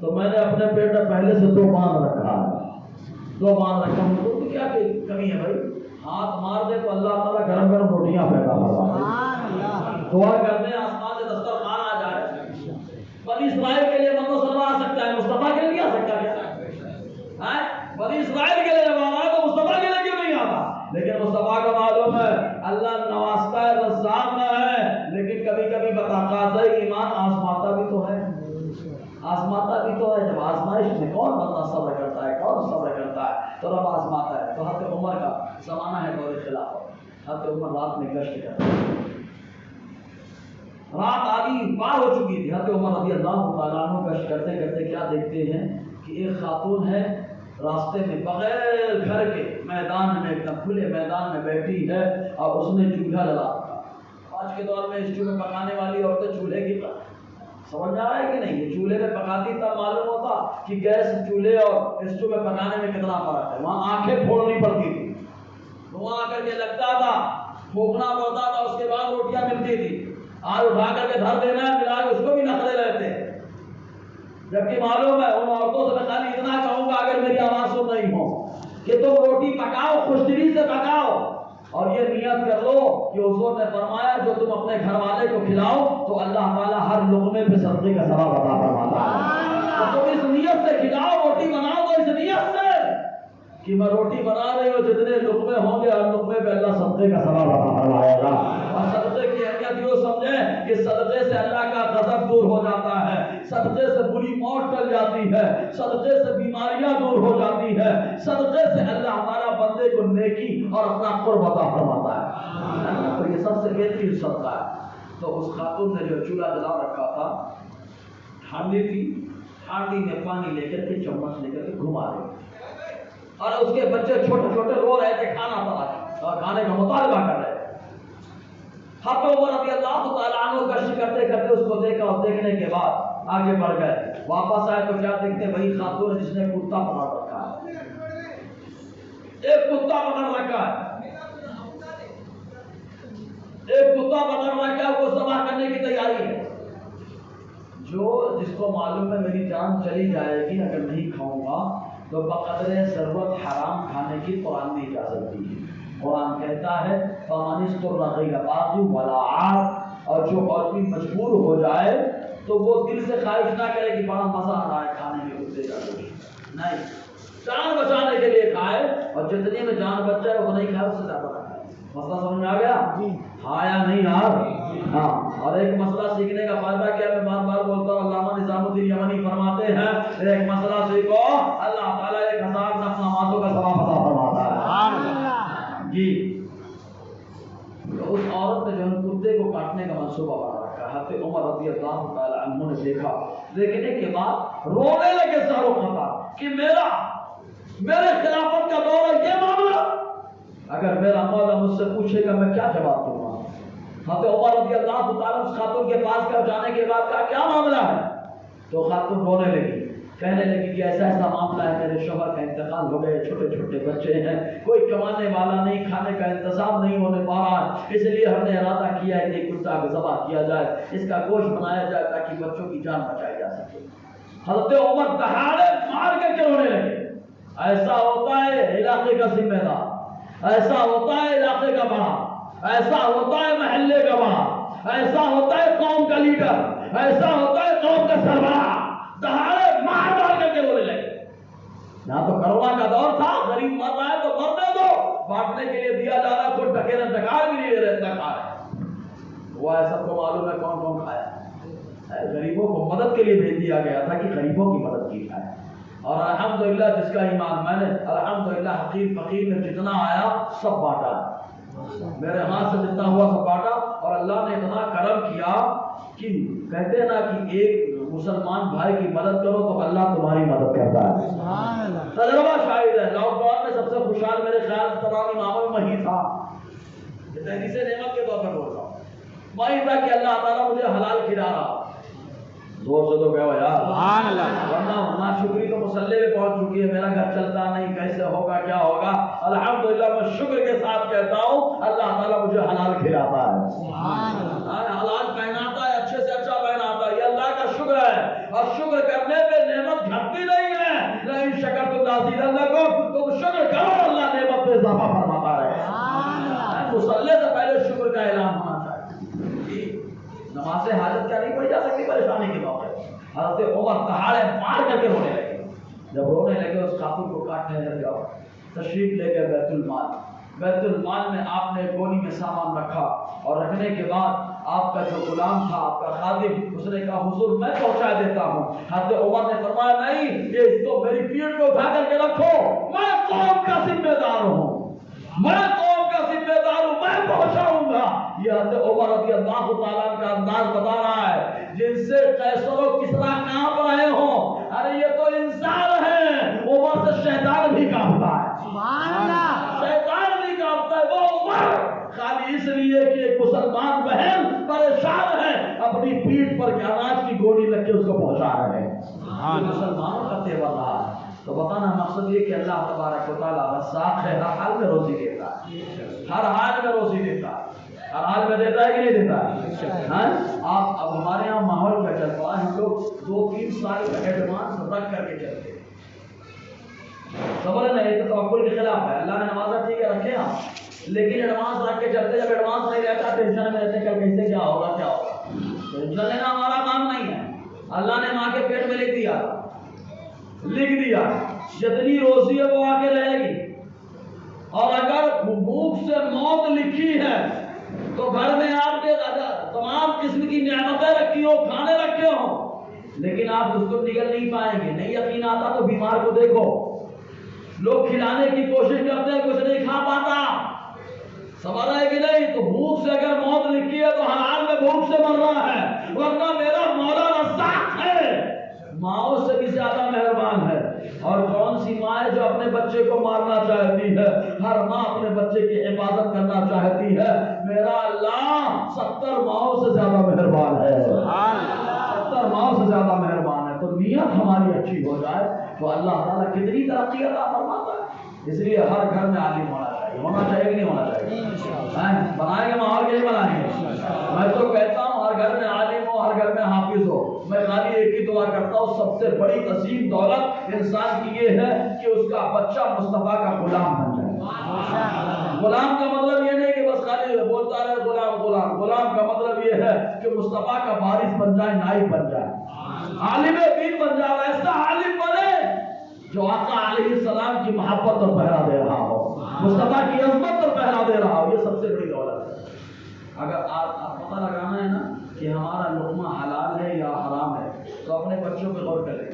تو میں نے اپنے پیٹ میں پہلے سے 2 باندھ رکھا ہے، 2 باندھ رکھا ہوں، تو کیا کمی ہے بھائی، ہاتھ مار دے تو اللہ تعالیٰ گرم گرم روٹیاں پیدا فرمائے۔ دعا کرتے ہیں آسمان سے دسترخوان آ جائے، بنی اسرائیل کے لیے بندو سلوا آ سکتا ہے، مصطفیٰ کے لیے نہیں آ سکتا کیا؟ بنی اسرائیل کے لیے جب آ رہا ہے تو مصطفیٰ کے لیے کیوں نہیں آتا؟ لیکن مصطفیٰ کا معلوم ہے اللہ نوازتا ہے، رزاق ہے، لیکن کبھی کبھی بتقاضۂ ایمان آزماتا بھی تو ہے، آزماتا بھی تو ہے۔ جب آزمائش میں کون بندہ صبر کرتا ہے، کون صبر کرتا ہے، تو رب آزماتا ہے۔ تو حضرت عمر کا زمانہ ہے دور خلافت، حضرت عمر رات میں گشت کرتے ہیں، رات آدھی پار ہو چکی تھی، حضرت عمر رضی اللہ تعالیٰ عنہ گشت کرتے کرتے کیا دیکھتے ہیں کہ ایک خاتون ہے راستے میں بغیر گھر کے میدان میں، ایک دم کھلے میدان میں بیٹھی ہے، اور اس نے چولہا جلا رکھا۔ آج کے دور میں اسٹو میں پکانے والی عورتیں چولہے کی سمجھ آ رہا ہے کہ نہیں، یہ چولہے میں پکاتی تب معلوم ہوتا کہ گیس چولہے اور اسٹو میں پکانے میں کتنا فرق ہے۔ وہاں آنکھیں پھوڑنی پڑتی تھی، دھواں آ کر کے لگتا تھا، پھونکنا پڑتا تھا، اس کے بعد روٹیاں ملتی تھی، آج اٹھا کر کے دھر دینا ہے، ملا کے اس کو بھی نخرے رہتے ہیں۔ جبکہ معلوم ہے ان عورتوں سے میں خالی اتنا کہوں گا اگر میری آواز سن رہی ہو کہ تم روٹی پکاؤ، خوش دلی سے پکاؤ، اور یہ نیت کر لو کہ حضور نے فرمایا جو تم اپنے گھر والے کو کھلاؤ تو اللہ تعالیٰ ہر لقمے پہ صدقے کا ثواب عطا فرماتا ہے۔ تو تم اس نیت سے کھلاؤ، روٹی بناؤ تو اس نیت سے کہ میں روٹی بنا رہی ہوں، جتنے لقمے ہوں گے ہر لقمے پہ اللہ صدقے کا ثواب عطا فرمائے گا۔ اور صدقے کی اہمیت یہ ہیں کہ صدقے سے اللہ کا غضب دور ہو جاتا ہے، صدقے سے بری موت ٹل جاتی ہے، صدقے سے بیماریاں دور ہو جاتی ہے، صدقے سے اللہ تعالیٰ بندے کو نیکی اور اپنا قرب عطا فرماتا ہے۔ تو یہ سب سے بہترین صدقہ ہے۔ تو اس خاتون نے جو چولہا جلا رکھا تھا، ہانڈی تھی، ہانڈی میں پانی لے کر کے چمچ لے کر کے گھما رہے، اور اس کے بچے چھوٹے چھوٹے رو رہے تھے، کھانا تھا اور کھانے کا مطالبہ کر رہے تھے۔ حضرت عمر رضی اللہ تعالیٰ عنہ گشت کرتے کرتے اس کو دیکھا، اور دیکھنے کے بعد آگے بڑھ گئے۔ واپس آئے تو کیا دیکھتے؟ وہی خاتون جس نے کتا پکڑ رکھا ہے، ایک کتا پکڑ رکھا ہے، ایک کتا پکڑ رکھا ہے، وہ ذبح کرنے کی تیاری ہے۔ جو جس کو معلوم ہے میری جان چلی جائے گی اگر نہیں کھاؤں گا، تو بقدر ضرورت حرام کھانے کی قرآن نے اجازت دی ہے۔ قرآن کہتا ہے فَمَنِ اسْتُرَّ غَيْرَ بَاغٍ وَلَا عَادٍ، اور جو آدمی مجبور ہو جائے تو وہ دل سے خواہش نہ کرے کہ بڑا مزہ آ رہا ہے کھانے میں کتے کا گوشت، نہیں، جان بچانے کے لیے کھائے، اور جتنی میں جان بچ جائے وہ نہیں کھائے، اس سے زیادہ نہ کھائے۔ مسئلہ سمجھ میں آ گیا؟ ہاں یا نہیں یار؟ ہاں۔ اور ایک مسئلہ سیکھنے کا فائدہ کیا، میں بار بار بولتا ہوں، علامہ نظام الدین یمنی فرماتے ہیں ایک مسئلہ سیکھو، اللہ تعالیٰ 1000 نفس نمازوں کا ثواب عطا فرماتا ہے۔ جی، تو اس عورت نے جو ہے کتے کو کاٹنے کا منصوبہ بنا رکھا ہے۔ حضرت عمر رضی اللہ تعالی عنہ نے دیکھا، دیکھنے کے بعد رونے لگے ساروں قطار کہ میرے خلافت کا دور ہے یہ معاملہ، اگر میرا مولا مجھ سے پوچھے گا میں کیا جواب دوں گا؟ حضرت عمر رضی اللہ تعالی اس خاتون کے پاس کا جانے کے بعد کہا کیا معاملہ ہے؟ تو خاتون رونے لگی، کہنے لگی کہ ایسا ایسا معاملہ ہے، میرے شوہر کا انتقال ہو گئے، چھوٹے چھوٹے بچے ہیں، کوئی کمانے والا نہیں، کھانے کا انتظام نہیں ہونے پا رہا ہے، اس لیے ہم نے ارادہ کیا ہے کہ کتا کو ذبح کیا جائے، اس کا گوشت بنایا جائے تاکہ بچوں کی جان بچائی جا سکے۔ حضرت عمر دہاڑے مار کر کے رونے لگے۔ ایسا ہوتا ہے علاقے کا ذمہ دار، ایسا ہوتا ہے علاقے کا بڑا، ایسا ہوتا ہے محلے کا بڑا، ایسا ہوتا ہے قوم کا لیڈر، ایسا ہوتا ہے قوم کا سربراہ، دہاڑے مار مار کر کے رونے لگے۔ یہاں تو کرونا کا دور تھا، غریب مر رہا ہے تو مرنے دو، بانٹنے کے لیے دیا جا رہا ہے، کوئی ڈکے نہ ڈکار بھی نہیں دے رہے، اتنا کھا رہے۔ وہ ایسا کو معلوم ہے کون کون کھایا، غریبوں کو مدد کے لیے بھیج دیا گیا تھا کہ غریبوں کی مدد کی جائے۔ اور الحمدللہ جس کا ایمان، میں نے الحمدللہ حقیر فقیر میں جتنا آیا سب بانٹا، میرے ہاتھ سے جتنا ہوا سب بانٹا، اور اللہ نے اتنا کرم کیا کہ کہتے ہیں نا کہ ایک مسلمان بھائی کی مدد کرو تو اللہ تمہاری مدد کرتا ہے۔ تجربہ شاہد ہے، لاک ڈاؤن میں سب سے خوشحال میرے خیال تمام اماموں میں ہی تھا، یہ تحریس نعمت کے طور پر بول رہا ہوں، وہی تھا کہ اللہ تعالیٰ مجھے حلال کھلا رہا۔ زور سے تو کہو یار سبحان اللہ، ورنہ ناشکری تو مسلح پہ پہنچ چکی ہے، میرا گھر چلتا نہیں، کیسے ہوگا کیا ہوگا؟ الحمدللہ میں شکر کے ساتھ کہتا ہوں اللہ تعالیٰ مجھے حلال کھلاتا ہے، حلال پہناتا ہے، اچھے سے اچھا پہناتا ہے، یہ اللہ کا شکر ہے، اور شکر کرنے پہ نعمت گھٹتی نہیں ہے۔ لئن شکرتم لأزیدنکم، تم شکر کرو اللہ نعمت پہ اضافہ فرماتا ہے۔ مسلح سے پہلے شکر کا اعلان ہونا چاہیے۔ نماز حاجت کیا نہیں پڑھی جا سکتی پریشانی کے موقع۔ حضرت عمر دہاڑے مار کر کے رونے لگے، جب رونے لگے اس خاتون کو کاٹنے لگے، تشریف لے گئے بیت المال۔ بیت المال میں آپ نے گولی میں سامان رکھا، اور رکھنے کے بعد آپ کا جو غلام تھا، آپ کا خادم، اس نے کہا حضور میں پہنچا دیتا ہوں۔ حضرت عمر نے فرمایا نہیں، یہ اس کو میری پیٹھ پہ اٹھا کر کے رکھو، میں قوم کا ذمہ دار ہوں، میں قوم کا ذمہ دار ہوں، میں پہنچاؤں گا۔ یہ حضرت عمر رضی اللہ تعالیٰ کا انداز بتا رہا ہے، جن سے قیصر و کسریٰ کانپ رہے ہوں، ارے یہ تو انسان ہے، عمر سے شیطان بھی کانپتا ہے، سبحان اللہ، شیطان بھی کانپتا ہے۔ وہ عمر خالی اس لیے کہ ایک مسلمان بہن پریشان ہے، اپنی پیٹھ پر اناج کی گولی لگ کے اس کو پہنچا رہے ہیں، مسلمانوں کا تیور رہا ہے۔ تو بتانا مقصد یہ کہ اللہ تبارک و تعالیٰ رزاق ہے، ہر حال میں روزی دیتا ہے، ہر حال میں روزی دیتا ہے، ہر حال میں دیتا ہے کہ نہیں دیتا ہے؟ آپ اب ہمارے یہاں ماحول کا چلتا ہے، ہم لوگ 2-3 سال کا ایڈوانس رکھ کر کے چلتے ہیں، خبر ہے نا، یہ تو توکل کے خلاف ہے۔ اللہ نے نمازہ ٹھیک ہے رکھے ہم، لیکن ایڈوانس رکھ کے چلتے، جب ایڈوانس نہیں رہتا ٹینشن میں رہتے کل کیسے کیا ہوگا کیا ہوگا۔ ٹینشن لینا ہمارا کام نہیں ہے، اللہ نے ماں کے پیٹ میں لکھ دیا، جتنی روزی ہے وہ آ کے رہے گی، اور اگر بھوک سے موت لکھی ہے تو گھر میں آپ کے تمام قسم کی نعمتیں رکھی ہو، کھانے رکھے ہوں، لیکن آپ اس کو نگل نہیں پائیں گے. نہیں یقین آتا تو بیمار کو دیکھو، لوگ کھلانے کی کوشش کرتے ہیں، کچھ نہیں کھا پاتا. سمجھ رہے کہ نہیں؟ تو بھوک سے اگر موت لکھی ہے تو حلال میں بھوک سے مر رہا ہے، ورنہ میرا مولا رزاق ہے، ماؤں سے بھی زیادہ مہربان ہے. اور کون سی ماں ہے جو اپنے بچے کو مارنا چاہتی ہے؟ ہر ماں اپنے بچے کی حفاظت کرنا چاہتی ہے. میرا اللہ 70 ماؤں سے زیادہ مہربان ہے، 70 ماؤں سے زیادہ مہربان ہے. تو نیت ہماری اچھی ہو جائے تو اللہ تعالیٰ کتنی ترقی عطا فرماتا ہے. اس لیے ہر گھر میں عالم ہونا چاہیے کہ نہیں ہونا چاہیے؟ بنائیں گے ماحول کے لیے بنائیں گے. میں تو کہتا ہوں ہر گھر میں عالم ہو، ہر گھر میں حافظ ہو. میں خالی ایک ہی دعا کرتا ہوں، سب سے بڑی عظیم دولت انسان کی یہ ہے کہ اس کا بچہ مصطفیٰ کا غلام بن جائے. غلام کا مطلب یہ نہیں کہ بس خالی بولتا رہے غلام غلام. غلام کا مطلب یہ ہے کہ مصطفیٰ کا وارث بن جائے، نائب بن جائے، عالم دین بن جائے. ایسا عالم بنے جو آقا علیہ السلام کی محبت اور پہرا دے رہا ہو، مصطفیٰ کی عظمت اور پہرا دے رہا ہو. یہ سب سے بڑی دولت ہے. اگر آپ پتہ لگانا ہے نا کہ ہمارا لقمہ حلال ہے یا حرام ہے تو اپنے بچوں پہ غور کریں.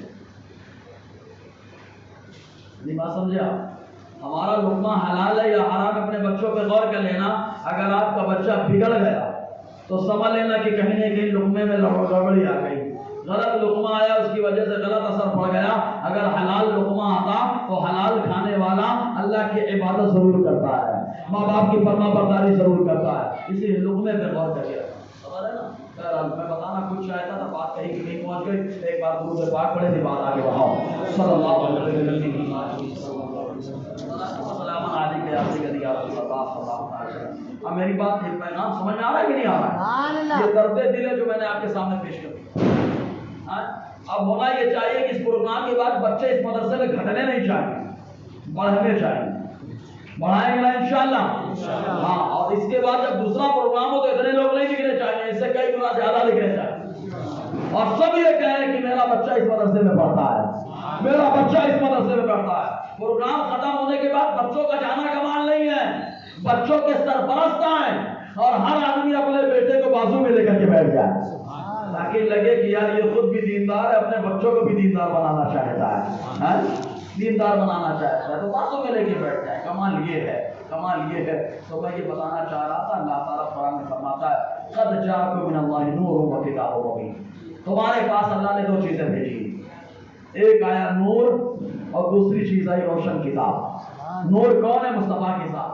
نہیں بات سمجھے آپ؟ ہمارا لقمہ حلال ہے یا حرام، اپنے بچوں پہ غور کر لینا. اگر آپ کا بچہ بگڑ گیا تو سمجھ لینا کہ کہیں نہ کہیں لقمے میں گڑبڑی آ گئی، غلط لقمہ آیا، اس کی وجہ سے غلط اثر پڑ گیا. اگر حلال لقمہ آتا تو حلال کھانے والا اللہ کی عبادت ضرور کرتا ہے، ماں باپ کی فرما برداری ضرور کرتا ہے. اسی لیے لقمے پہ غور کریے. میں بتانا کچھ چاہتا تھا، بات کہیں کہ نہیں پہنچ گئی. ایک بار درود پاک پڑھے تھی، بات آگے بڑھاؤ. صلی اللہ علیہ وسلم. اب میری بات پیغام سمجھ میں آ رہا ہے کہ نہیں آ رہا ہے؟ یہ درد دل ہے جو میں نے آپ کے سامنے پیش کر دیا. اب ہونا یہ چاہیے کہ اس پروگرام کے بعد بچے اس مدرسے میں گھٹنے نہیں چاہیے، بڑھنے چاہیے. بڑھائیں گے نا انشاءاللہ؟ ہاں. اور اس کے بعد جب دوسرا پروگرام ہو تو اتنے لوگ نہیں دکھنے چاہیے، اس سے کئی گنا زیادہ دکھنے چاہیے. اور سب یہ کہیں کہ میرا بچہ اس مدرسے میں پڑھتا ہے، میرا بچہ اس مدرسے میں پڑھتا ہے. پروگرام ختم ہونے کے بعد بچوں کا جانا کمال نہیں ہے، بچوں کے سرپرست ہیں اور ہر آدمی اپنے بیٹے کو بازو میں لے کر کے بیٹھ جائے تاکہ لگے کہ یار یہ خود بھی دیندار ہے، اپنے بچوں کو بھی دیندار بنانا چاہتا ہے، دیندار بنانا چاہتا ہے تو بازو میں لے کے بیٹھ جائے. کمال یہ ہے، کمال یہ ہے. تو میں یہ بتانا چاہ رہا تھا، اللہ تعالیٰ قرآن میں فرماتا ہے قد جاءکم من اللہ نور و کتاب مبین. تمہارے پاس اللہ نے 2 چیزیں بھیجی، ایک آیا نور اور دوسری چیز آئی روشن کتاب. نور کون ہے؟ مصطفیٰ کی ذات.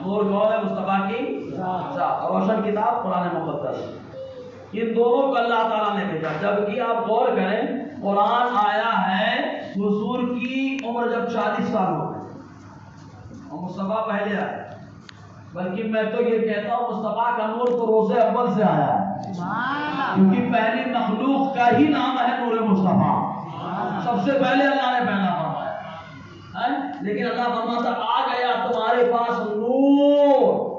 نور کون ہے؟ مصطفیٰ کی ذات. روشن کتاب قرآن مقدس. ان دونوں کو اللہ تعالیٰ نے بھیجا. جبکہ آپ غور کریں، قرآن آیا ہے حضور کی عمر جب 40 سال ہو گئے اور مصطفیٰ پہلے آئے. بلکہ میں تو یہ کہتا ہوں مصطفیٰ کا نور تو روز اول سے آیا ہے، کیونکہ پہلی مخلوق کا ہی نام ہے نور مصطفیٰ. سب سے پہلے اللہ نے پیدا فرمایا. لیکن اللہ فرماتا آ گیا تمہارے پاس نور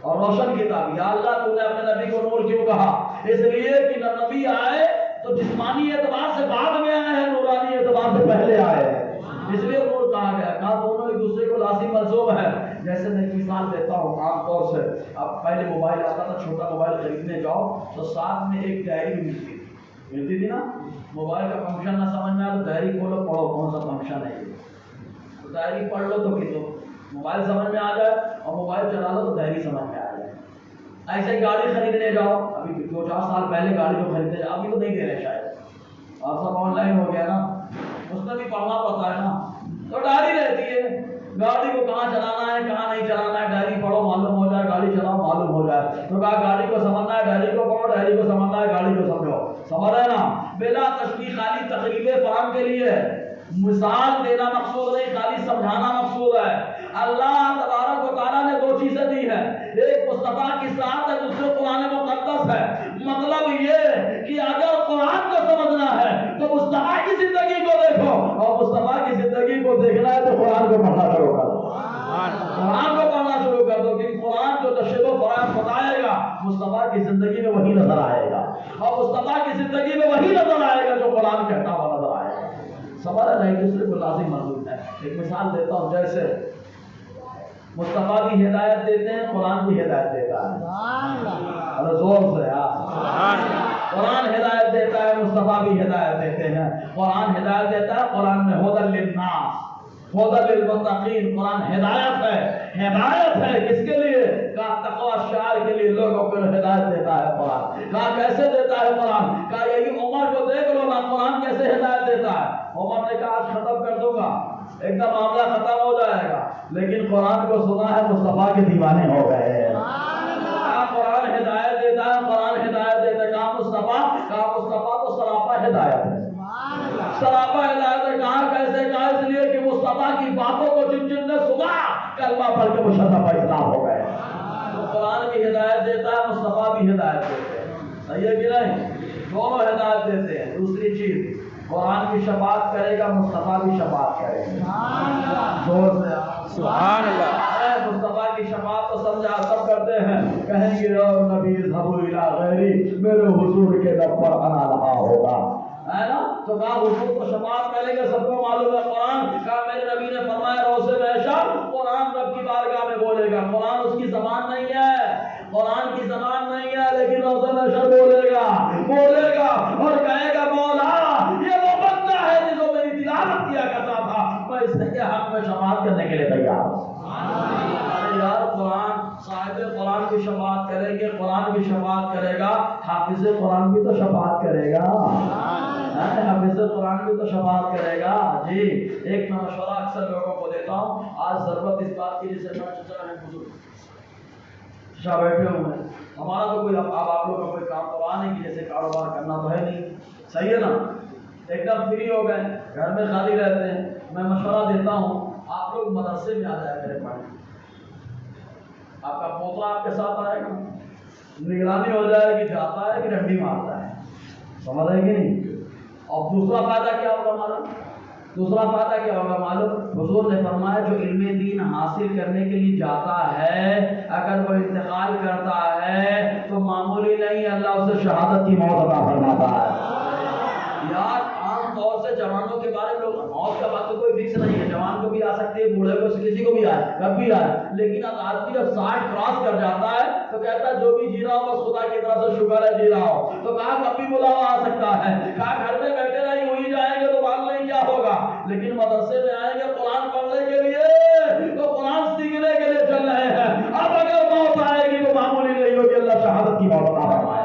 اور روشن کتاب. یا اللہ تو نے اپنے نبی کو نور کیوں کہا؟ اس لیے کہ نبی آئے تو جسمانی اعتبار سے بعد میں آئے ہیں، نورانی اعتبار سے پہلے آئے ہیں، اس لیے نور کہا گیا. کہا دونوں ایک دوسرے کو لازم ملزوم ہے. جیسے میں مثال دیتا ہوں عام طور سے، اب پہلے موبائل آتا تھا، چھوٹا موبائل خریدنے جاؤ تو ساتھ میں ایک ڈائری ملتی تھی نا. موبائل کا فنکشن نہ سمجھ میں آیا تو ڈائری کھولو، پڑھو کون سا فنکشن ہے. ڈائری پڑھ لو تو کتوں موبائل سمجھ میں آ جائے، اور موبائل چلا لو تو ڈائری سمجھ میں آ جائے. ایسے گاڑی خریدنے جاؤ، ابھی 2-4 سال پہلے گاڑی کو خریدنے جاؤ، ابھی تو نہیں دے رہے شاید، اور سب آن لائن ہو گیا نا، اس میں بھی پڑھنا پڑتا ہے نا. تو ڈائری رہتی ہے، گاڑی کو کہاں چلانا ہے کہاں نہیں چلانا ہے ڈائری پڑھو معلوم ہو جائے، گاڑی چلاؤ معلوم ہو جائے. تو کہا گاڑی کو سمجھنا ہے ڈائری کو پڑھو، ڈائری کو سمجھنا ہے گاڑی کو سمجھو. سمجھ رہے نا؟ بلا تشبیہ خالی تقریبیں فراہم کے لیے، مثال دینا مقصود نہیں، خالی سمجھانا مقصود ہے. اللہ تبارک و تعالیٰ نے 2 چیزیں دی ہیں، ایک مصطفیٰ کی ذات ہے، دوسرے قرآن مقدس ہے. مطلب یہ کہ اگر قرآن کو سمجھنا ہے تو مصطفیٰ کی زندگی کو دیکھو، اور مصطفیٰ کی زندگی کو دیکھنا ہے تو قرآن کو پڑھنا شروع کر دو. قرآن کو پڑھنا شروع کر دو، کہ قرآن جو نشیب و فراہم بتائے گا مصطفیٰ کی زندگی میں وہی نظر آئے گا، اور مصطفیٰ کی زندگی میں وہی نظر آئے گا جو قرآن کہتا ہوا نظر آئے گا. سمجھ رہے ہیں؟ دوسرے کو لازم موجود ہے. ایک مثال دیتا ہوں، جیسے مصطفیٰ بھی ہدایت دیتے ہیں، قرآن بھی ہدایت دیتا ہے۔ اور زور سے قرآن ہدایت دیتا ہے، مصطفیٰ بھی ہدایت دیتے ہیں۔ قرآن ہدایت دیتا ہے، قرآن میں ہدی للناس ہدی للمتقین، قرآن ہدایت ہے، ہدایت ہے کس کے لیے؟ کہا تقوی شعار کے لیے لوگوں کو ہدایت دیتا ہے قرآن۔ کہا کیسے دیتا ہے قرآن؟ کہا یہی عمر کو دیکھ لو نا، قرآن کیسے ہدایت دیتا ہے۔ عمر نے کہا آج ختم کر دوں گا، ایک دم معاملہ ختم ہو جائے گا، لیکن قرآن کو سنا ہے مصطفیٰ کے دیوانے ہو گئے۔ قرآن ہدایت دیتا ہے، قرآن ہدایت دیتا ہے۔ کہا مصطفیٰ تو سراپا ہدایت ہے، سراپا ہدایت ہے۔ کہا کیسے؟ کہا اس لیے کہ مصطفیٰ کی باتوں کو جن جن نے سنا کلمہ پڑھ کے مشرف اسلام ہو گئے۔ تو قرآن بھی ہدایت دیتا ہے، مصطفیٰ بھی ہدایت دیتے ہیں، صحیح ہے کہ نہیں؟ دونوں ہدایت دیتے ہیں۔ دوسری چیز، قرآن کی شفاعت کرے گا، مصطفیٰ بھی شفاعت کرے گا۔ زور سے سبحان اللہ۔ مصطفیٰ کی شفاعت تو سمجھا سب کرتے ہیں، کہیں گے او نبی اذهبوا الى غیری، میرے حضور کے در پر آنا رہا ہوگا، ہے نا؟ تو کہا حضور تو شفاعت کریں گے، سب کو معلوم ہے قرآن۔ کہا میرے نبی نے فرمایا روزے محشر قرآن رب کی بارگاہ میں بولے گا، قرآن اس کی زبان نہیں ہے، قرآن کی زبان نہیں ہے، لیکن روزے محشر بولے گا اور کہے گا مولا یہ وہ بندہ ہے جس کو میری تلاوت کیا کرتا تھا، میں اس کے حق میں شفاعت کرنے کے لیے تیار ہوں۔ یار قرآن صاحب قرآن کی شفاعت کریں گے، قرآن بھی شفاعت کرے گا، حافظ قرآن بھی تو شفاعت کرے گا، حافظ قرآن بھی تو شفاعت کرے گا۔ جی ایک میں مشورہ اکثر لوگوں کو دیتا ہوں، آج ضرورت اس بات کی جسے میں چچا ہے بزرگ شاہ بیٹھے ہوئے ہیں، ہمارا تو کوئی اب آپ لوگ کا کوئی کام تو آ نہیں کہ جیسے کاروبار کرنا تو ہے نہیں، صحیح ہے نا؟ ایک دم فری ہو گئے، گھر میں خالی رہتے ہیں، میں مشورہ دیتا ہوں آپ لوگ مدرسے میں آ جایا کریں پڑھنے۔ آپ کا پوترا آپ کے ساتھ آئے گا، نگرانی ہو جائے گی جاتا ہے کہ ڈنڈی مارتا ہے، سمجھ رہے کہ نہیں؟ اور دوسرا فائدہ کیا ہوگا معلوم؟ دوسرا فائدہ کیا ہوگا معلوم؟ حضور نے فرمایا جو علم دین حاصل کرنے کے لیے جاتا ہے اگر وہ انتقال کرتا ہے تو معمولی نہیں، اللہ اسے شہادت کی موت عطا فرماتا ہے۔ یار عام طور سے جوانوں کے بارے میں لوگ موت کا بات تو کوئی فکس نہیں ہے، جوان کو بھی آ سکتی ہے، بوڑھے کو کسی کو بھی آئے، کب بھی آئے، لیکن اب آدمی جب 60 کراس کر جاتا ہے تو کہتا ہے جو بھی جی رہا ہو بس خدا کی طرف سے شکر ہے جی رہا ہو۔ تو کہا کبھی بلاوا آ سکتا ہے، کہا گھر میں بیٹھے رہی ہوئی جائیں گے تو معلوم نہیں کیا ہوگا، لیکن مدرسے میں آئیں گے قرآن پڑھنے کے لیے تو قرآن سیکھنے کے لیے چل رہے ہیں، اب اگر موت آئے گی تو معمولی نہیں ہوگی، اللہ شہادت کی موت عطا فرمائے۔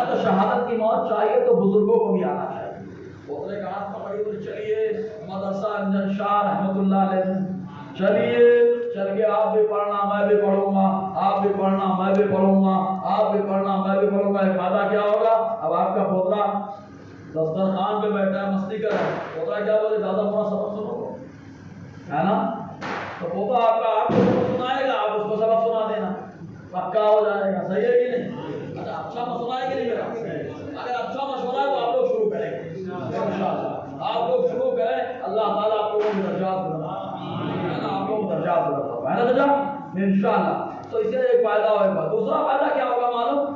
تو شہادت کی موت چاہیے تو بزرگوں کو بھی آنا چاہیے۔ پوترے کا ہاتھ پکڑی تو چلیے مدرسہ انجن شاہ رحمۃ اللہ علیہ، چلیے چل کے آپ بھی پڑھنا میں بھی پڑھوں گا، آپ بھی پڑھنا میں بھی پڑھوں گا، آپ بھی پڑھنا میں بھی پڑھوں گا۔ ایک فائدہ کیا ہوگا؟ اب آپ کا پوترا دسترخوان پہ بیٹھا ہے مستی کر رہا ہے، پوترا کیا بولے دادا پورا سبق سنو، ہے نا؟ تو پوتا آپ کا آپ کو سبق سنائے گا، آپ اس کو سبق سنا دینا، پکا ہو جائے گا، صحیح ہے کہ نہیں؟ اچھا مشورہ ہے کہ نہیں میرا؟ اگر اچھا مشورہ ہے تو آپ لوگ شروع کریں گے انشاءاللہ، آپ لوگ شروع کریں، اللہ تعالیٰ آپ لوگوں کو درجات بڑھائے، آپ لوگ درجات بڑھائے، ہے نا درجات انشاءاللہ۔ تو اس سے ایک فائدہ ہوگا۔ دوسرا فائدہ کیا ہوگا معلوم؟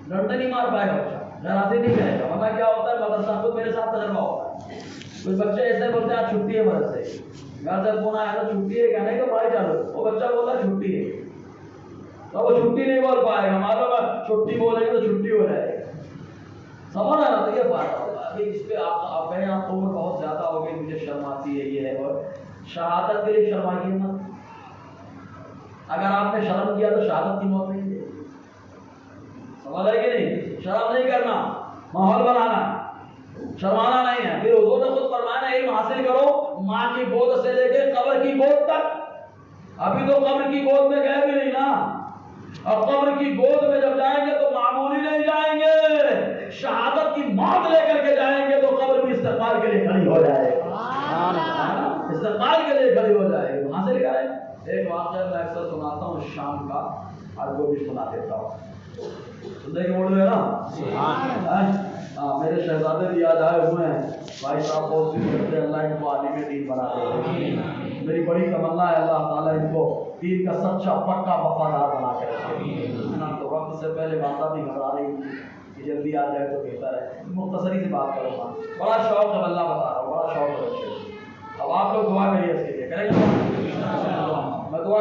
ڈنڈے نہیں مار پائے گا بچہ، جراثیم نہیں کرے گا، ورنہ کیا ہوتا ہے مدرسہ خود میرے ساتھ تجربہ ہوتا ہے، کچھ بچے ایسے بولتے ہیں چھٹی ہے مدرسے، گھر سے فون آیا تھا چھٹی ہے کہنے کہ پڑھائی چالو، وہ بچہ بولتا ہے چھٹی ہے، تو وہ چھٹی نہیں بول پائے گا، معلوم ہے چھٹی بولے گا تو چھٹی ہو جائے گی، سمجھ رہا نا؟ تو یہ فائدہ ہوگا۔ ابھی اس پہ آپ کہیں آپ عمر بہت زیادہ ہو گئی، مجھے شرم آتی ہے یہ ہے، اور شہادت کے لیے شرمائیے مت، اگر آپ نے شرم کیا تو شہادت کی موت نہیں دے، سمجھ رہے کہ نہیں؟ شرم نہیں کرنا، ماحول بنانا، شرمانا نہیں ہے۔ پھر حضور نے خود فرمایا نا علم حاصل کرو ماں کی گود سے لے کے قبر کی گود تک، ابھی تو قبر کی گود میں گئے بھی نہیں نا، اور قبر کی گود میں جب جائیں گے تو معمولی نہیں جائیں گے، شہادت کی موت لے کر کے جائیں گے تو قبر بھی استقبال کے لیے کھڑی ہو جائے گی، استقبال کے لیے کھڑی ہو جائے گی۔ حاصل کریں۔ ایک واقعہ میں اکثر سناتا ہوں شام کا، آج کو بھی سنا دیتا ہوں، سننے کے موڈ میں ہے نا؟ میرے شہزادے بھی یاد آئے ہوئے ہیں، بھائی صاحب بہت سی کرتے ہیں، اللہ ان کو عالم دین بنا دے، میری بڑی تمنا ہے اللہ تعالیٰ ان کو دین کا سچا پکا وفادار بنا کے رکھے۔ تو وقت سے پہلے ماتا بھی گھبرا رہی کہ جلدی آ جائے تو بہتر ہے، مختصری سی بات کروں گا، بڑا شوق ہے، اللہ بتا رہا ہوں، بڑا شوق ہے بچے، اب آپ لوگ دعا کریے اس کے لیے، کریں گے میں دعا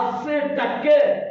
80%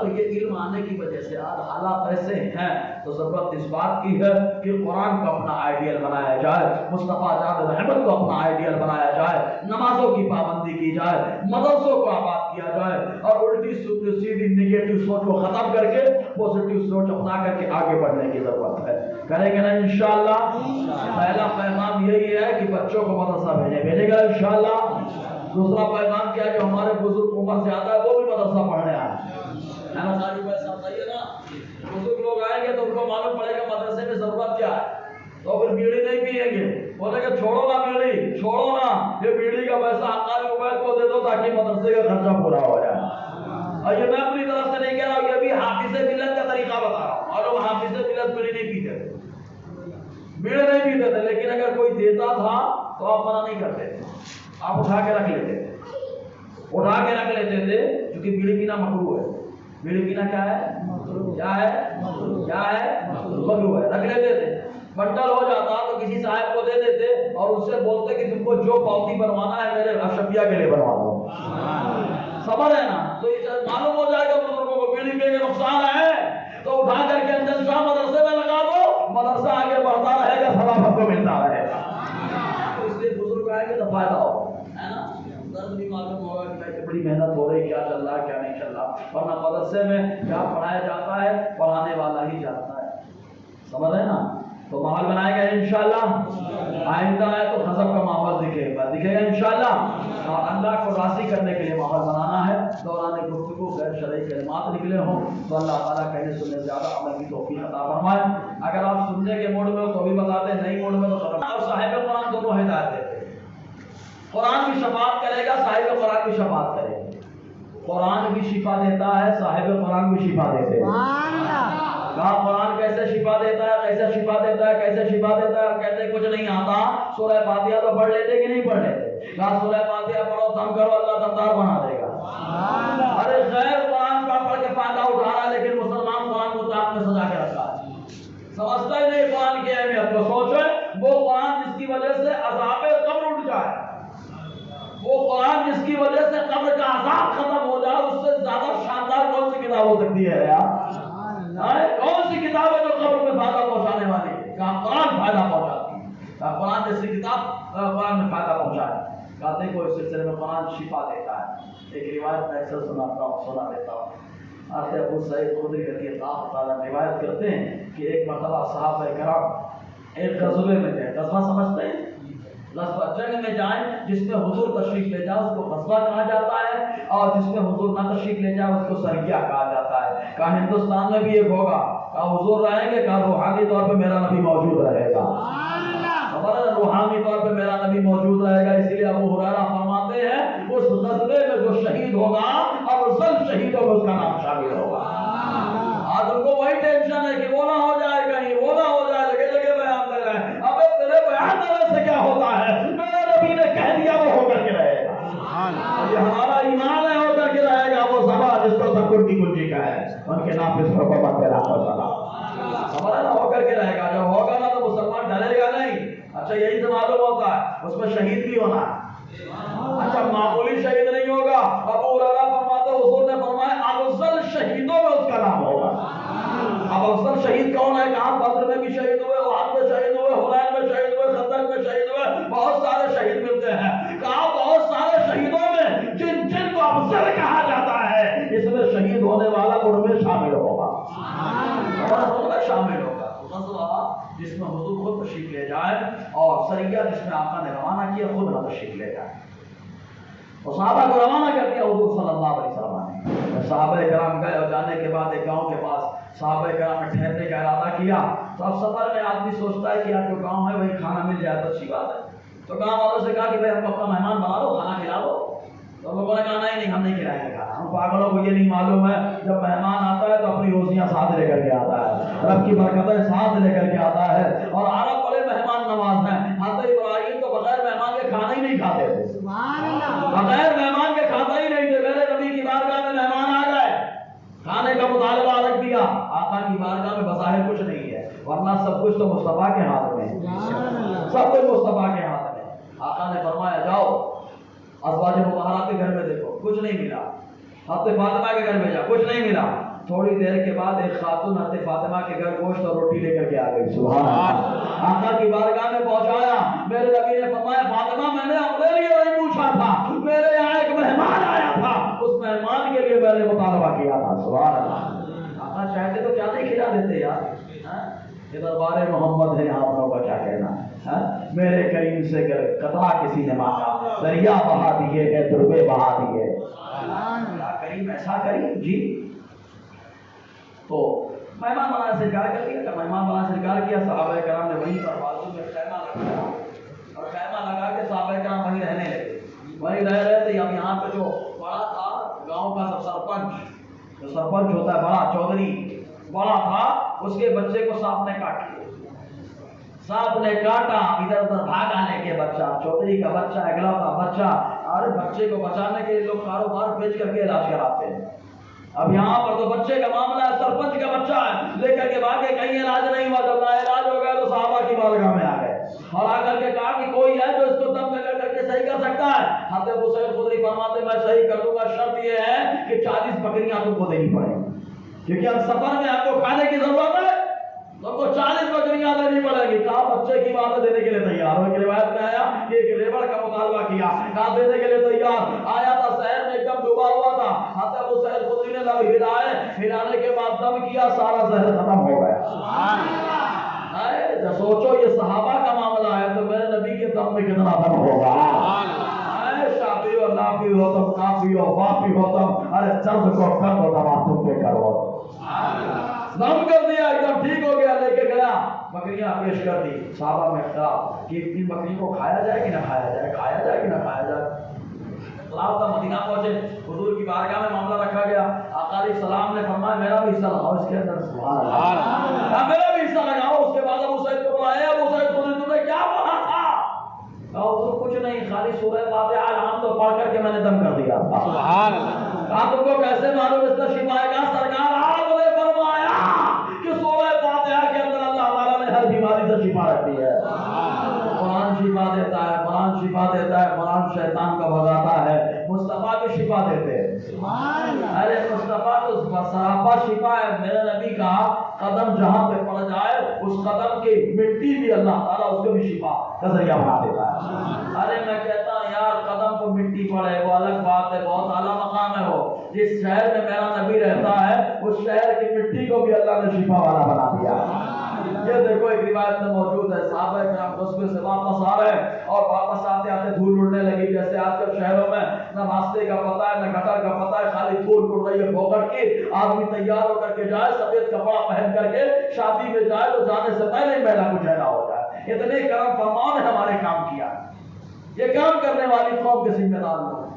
تو یہ علم آنے کی وجہ سے آج حالات ایسے ہیں تو ضرورت اس بات کی ہے کہ قرآن کو اپنا آئیڈیل بنایا جائے، مصطفیٰ جان رحمت کو اپنا آئیڈیل بنایا جائے، نمازوں کی پابندی کی جائے، مدرسوں کو آباد کیا جائے اور الٹی سیدھی نگیٹو سوچ کو ختم کر کے پوزیٹو سوچ اپنا کر کے آگے بڑھنے کی ضرورت ہے۔ کریں گے نا انشاءاللہ؟ پہلا پیغام یہی ہے کہ بچوں کو مدرسہ بھیجے گا انشاءاللہ۔ دوسرا پیغام کیا ہے کہ ہمارے بزرگ عمر سے آتا ہے وہ بھی مدرسہ پڑھنے آئے ہے نا؟ ساری بات صحیح ہے نا؟ بزرگ لوگ آئیں گے تو ان کو معلوم پڑے گا مدرسے میں ضرورت کیا ہے، تو پھر بیڑی نہیں پیئیں گے، بولے کہ چھوڑو نا بیڑی، چھوڑو نا، یہ بیڑی کا پیسہ قاری عبید کو دے دو تاکہ مدرسے کا خرچہ پورا ہو جائے۔ اور یہ میں اپنی طرف سے نہیں کہہ رہا ہوں، یہ بھی حافظ ملت کا طریقہ بتا رہا ہوں، اور وہ حافظ ملت بیڑی نہیں پیتے تھے، بیڑی نہیں پیتے تھے، لیکن اگر کوئی دیتا تھا تو آپ منع نہیں کرتے تھے، آپ اٹھا کے رکھ لیتے تھے، اٹھا کے رکھ لیتے تھے، کیونکہ بیڑی پینا مکروہ ہے۔ بیڑی پینا کیا ہے؟ کیا ہے؟ کیا ہے؟ مکروہ ہے، رکھ لیتے تھے۔ بنڈل ہو جاتا تو کسی صاحب کو دے دیتے اور اس سے بولتے کہ تم کو جو پاؤتی بنوانا ہے میرے اشرفیہ کے لیے بنوا دو۔ خبر ہے نا؟ تو معلوم ہو جائے گا بزرگوں کو بیڑی پی کے نقصان ہے تو اٹھا کر کے انجن شاہ مدرسے میں لگا دو، مدرسہ آگے بڑھتا رہے گا، ثواب آپ کو ملتا رہے گا۔ تو اس لیے بزرگ آئیں گے تو فائدہ ہو، ہے نا؟ درد بھی معلوم ہوگا کہ بڑی محنت ہو رہی، کیا چل رہا ہے کیا نہیں چل رہا، ورنہ مدرسے میں کیا پڑھایا جاتا ہے پڑھانے والا ہی جانتا ہے، سمجھ رہے نا؟ تو ماحول بنائے گا انشاءاللہ۔ آئندہ ہے تو غضب کا ماحول دکھے گا انشاءاللہ، اور اللہ کو راضی کرنے کے لیے ماحول بنانا ہے۔ دوران گفتگو غیر شرعی کلمات نکلے ہوں تو اللہ تعالیٰ کہنے سننے زیادہ عمل کی توفیق عطا فرمائے۔ اگر آپ سننے کے موڈ میں ہو تو بھی بتا دیں، نہیں موڈ میں تو ختم۔ اور صاحب قرآن دونوں ہدایت دیتے ہیں، قرآن بھی شفاعت کرے گا، صاحب قرآن بھی شفاعت کرے گا۔ قرآن بھی شفا دیتا ہے، صاحب قرآن بھی شفا دیتے ہیں۔ کہا قرآن کیسے شفا دیتا ہے، کیسے شفا دیتا ہے، کیسے شفا دیتا ہے؟ کہتے کچھ نہیں آتا، سورہ فاتحہ تو پڑھ لیتے کہ نہیں پڑھ لیتے؟ کہا سورہ فاتحہ پڑھو، دم کرو، اللہ دمدار بنا دے گا۔ ارے غیر قرآن کا پڑھ کے فائدہ اٹھا رہا ہے، لیکن مسلمان قرآن کو تاپ میں سجا کے رکھا ہے، سمجھتا ہی نہیں قرآن کی اہمیت کو۔ سوچے وہ قرآن جس کی وجہ سے عذاب قبر اٹھ جائے، وہ قرآن جس کی وجہ سے قبر کا عذاب ختم ہو جائے، اس سے زیادہ شاندار کون سی کتاب ہو سکتی ہے یار؟ کون سی کتاب ہے جو قبر میں فائدہ پہنچانے والی ہے؟ کہاں قرآن فائدہ پہنچاتی ہے، کہاں قرآن جیسی کتاب قرآن میں فائدہ پہنچاتی ہے۔ کہتے ہیں کوئی سلسلے میں قرآن شفا دیتا ہے۔ ایک روایت میں اکثر سنا دیتا ہوں، حضرت ابو سعید خدری رضی اللہ تعالیٰ روایت کرتے ہیں کہ ایک مرتبہ صحابہ کرام ایک غزوے میں گئے۔ غزوہ سمجھتے ہیں؟ غزوہ جنگ میں جائیں جس میں حضور تشریف لے جائے اس کو غزوہ کہا جاتا ہے، اور جس میں حضور نہ تشریف لے جائے اس کو سرگیہ کہا جاتا ہے۔ کہا ہندوستان میں بھی ایک ہوگا، کہا حضور رہیں گے، کہا روحانی طور پہ میرا نبی موجود رہے گا، روحانی طور پہ میرا نبی موجود رہے گا۔ اسی لیے ابو ہریرہ فرماتے ہیں اس غزوے میں جو شہید ہوگا افضل شہیدوں میں اس کا نام شامل ہوگا۔ آج ان کو وہی ٹینشن ہے کہ وہ نہ ہو جائے، کہیں وہ نہ ہو جائے، لگے لگے بیان دے رہے ہیں۔ ابے تیرے بیان دینے سے کیا ہوتا ہے؟ میرے نبی نے کہہ دیا وہ ہو کر کے رہے گا۔ یہ ہمارا ایمان ہے، ہو کر کے رہے گا۔ وہ سبا جس کو سکر کی کنجی کا ہے ان کے نافذ حکومت تیرا فیصلہ ہمارا نہ ہو کر کے رہے گا۔ جب ہوگا نا تو مسلمان ڈرے گا نہیں۔ اچھا یہی تو معلوم ہوتا ہے اس میں شہید بھی ہونا ہے۔ اچھا معمولی شہید نہیں ہوگا۔ ابو ہریرہ فرماتے حضور نے فرمایا افضل شہیدوں میں اس کا نام ہوگا۔ اب افضل شہید کون ہے؟ کہاں بدر میں بھی شہید ہوئے، احد میں شہید ہوئے، حنین میں شہید ہوئے، خندق میں شہید ہوئے، بہت سارے شہید ملتے ہیں۔ کہا بہت سارے شہیدوں میں جن کو افضل کہا جاتا ہے اس میں شہید ہونے والا ان میں شامل ہوگا، شامل ہوگا۔ غزوہ جس میں حضور خود تشریف لے جائے اور سریہ جس میں آقا نے روانہ کیا خود نہ تشریف لے جائے، اور صحابہ کو روانہ کر دیا حضور صلی اللہ علیہ وسلم نے۔ صحابہ کرام گئے اور جانے کے بعد ایک گاؤں کے پاس صحابہ کرام نے ٹھہرنے کا ارادہ کیا۔ تو اب سفر میں آدمی سوچتا ہے کہ یار جو گاؤں ہے وہی کھانا مل جائے تو اچھی بات ہے۔ تو گاؤں والوں سے کہا کہ بھائی ہم کو اپنا مہمان بنا لو، کھانا کھلا دو۔ تو لوگوں نے کہا نہیں ہم نہیں کھلائیں گے کھانا، ہم پاگلوں کو یہ نہیں معلوم ہے جب مہمان آتا ہے تو اپنی روزیاں ساتھ لے کر کے آتا ہے، رب کی برکتیں ساتھ لے کر کے آتا ہے، اور عرب بڑے مہمان نواز ہیں۔ حضرت ابراہیم تو بغیر مہمان کے کھانا ہی نہیں کھاتے تھے، بغیر مہمان کے کھاتا ہی نہیں تھے۔ میرے نبی کی بارگاہ میں مہمان آ گئے، کھانے کا مطالبہ رکھ دیا۔ آقا کی بارگاہ میں بظاہر کچھ نہیں ہے، ورنہ سب کچھ تو مصطفیٰ کے ہاتھ میں ہے، سب کچھ مصطفیٰ کے ہاتھ میں۔ آقا نے فرمایا جاؤ ازواج مطہرات کے گھر میں دیکھو، کچھ نہیں ملا۔ حضرت فاطمہ کے گھر میں جا، کچھ نہیں ملا۔ تھوڑی دیر کے بعد ایک خاتون حضرت فاطمہ کے گھر گوشت اور روٹی لے کر کے آ گئی. سبحان اللہ. آقا کی بارگاہ میں پہنچایا. میرے نبی نے فرمایا فاطمہ میں نے اپنے لیے نہیں پوچھا تھا, میرے یہاں ایک مہمان آیا تھا, اس مہمان کے لیے میں نے مطالبہ کیا تھا. سبحان اللہ. آقا چاہتے تو کیا نہیں کھلا دیتے یار. یہ دربار محمد ہے, آپ لوگوں کا کیا کہنا ہے. میرے کریم سے قطرہ کسی نے مانگا, دریا بہا دیے ہے, دربے بہا دیے. کیا کریم, ایسا کریم جی. تو مہمان بنانے سے انکار کر دیا. مہمان بنانے سے انکار کیا, صحابہ کرام نے وہیں پر بازو میں خیمہ لگایا اور خیمہ لگا کے صحابہ کرام وہیں رہنے لگے. وہیں رہ رہے تھے. اب یہاں پہ جو بڑا تھا گاؤں کا سرپنچ, جو سرپنچ ہوتا ہے بڑا, چودھری بڑا تھا, اس کے بچے کو سانپ نے کاٹ لیا. سانپ نے کاٹا, ادھر ادھر بھاگا لے کے بچہ, چودھری کا بچہ, اکلوتا بچہ. اور بچے کو بچانے کے لیے لوگ کاروبار بیچ کر کے علاج کراتے ہیں. اب یہاں پر تو بچے کا معاملہ ہے, سرپنچ کا بچہ ہے, لے کر کے بھاگے, کہیں علاج نہیں ہوا. جب علاج ہو گیا تو صحابہ کی بارگاہ میں آ گئے اور آ کر کے کہا کہ کوئی ہے جو اس کو دم کر کے صحیح کر سکتا ہے. حضرت ابو سعید خدری فرماتے میں صحیح کر دوں گا, شرط یہ ہے کہ 40 بکریاں تم کو دینی پڑیں, کیونکہ ہم سفر میں آپ کو کھانے کی ضرورت ہے, تم کو 40 بکریاں دینی پڑے گی. کہا بچے کی بات دینے کے لیے تیار ہو. ایک روایت میں آیا کہ ایک لیبر کا مطالبہ کیا, کہا دینے کے لیے تیار. آیا تھا شہر میں ایک دم ڈوبا ہوا تھا. حضرت ابو سعید خدری نے لب ہلائے, ہلانے کے بعد دم کیا, سارا زہر ختم ہو گیا. سبحان اللہ. سوچو یہ صحابہ کا معاملہ ہے تو میرے نبی کے دم میں کتنا دم ہوگا. شافی ہو, نافی ہو, تم کافی ہو, وافی ہو, تم ارے درد کو کر دو, دوا تم پہ کرو. دم کر دیا, ایک دم ٹھیک ہو گیا, لے کے گیا, بکریاں پیش کر دی. صحابہ میں کہا کہ ان بکریوں کو کھایا جائے کہ نہ کھایا جائے, کھایا جائے کہ نہ کھایا جائے. صحابہ مدینہ پہنچے, حضور کی بارگاہ میں معاملہ رکھا گیا. آقا علیہ السلام نے فرمایا میرا بھی حصہ لگاؤ اس کے اندر. سبحان اللہ. میرا بھی حصہ لگاؤ. اس کے بعد ابو سعید کو بلایا. ابو سعید خدری تم نے کیا بولا تھا؟ حضور کچھ نہیں, خالی سورہ فاتحہ الحمد پڑھ کر کے میں نے دم کر دیا. سبحان اللہ. کہا تم کو کیسے معلوم اس سے شفا ہے؟ کہا سرکار آپ نے فرمایا کہ سورہ فاتحہ کے اندر اللہ تعالیٰ نے ہر بیماری سے شفا رکھی ہے. قرآن شفا دیتا ہے, قرآن شفا دیتا ہے, قرآن شیطان کو بھگاتا ہے, مصطفیٰ بھی شفا دیتے ہیں. ارے مصطفیٰ تو سراپا شفا ہے. میرے نبی کا قدم جہاں پہ پڑ جائے اس قدم کی مٹی بھی اللہ تعالیٰ اس کو بھی شفا کا ذریعہ بنا دیتا ہے. ارے میں کہتا ہوں یار قدم کو مٹی پڑے وہ الگ بات ہے, بہت اعلیٰ مقام ہے وہ. جس شہر میں میرا نبی رہتا ہے اس شہر کی مٹی کو بھی اللہ نے شفا والا بنا دیا. یہ دیکھو ایک روایت میں موجود ہے, صحابہ کرام غزوے سے واپس آ رہے اور واپس آتے آتے دھول اڑنے لگی. جیسے آج کل شہروں میں نہ راستے کا پتہ ہے نہ گٹر کا پتہ ہے, خالی دھول اڑ رہی ہے بھوگٹ کی. آدمی تیار ہو کر کے جائے, سفید کپڑا پہن کر کے شادی میں جائے تو جانے سے پہلے ہی میلا کچیلا ہو جائے. اتنے کرم فرمان نے ہمارے کام کیا. یہ کام کرنے والی قوم کے ذمہ دار لوگ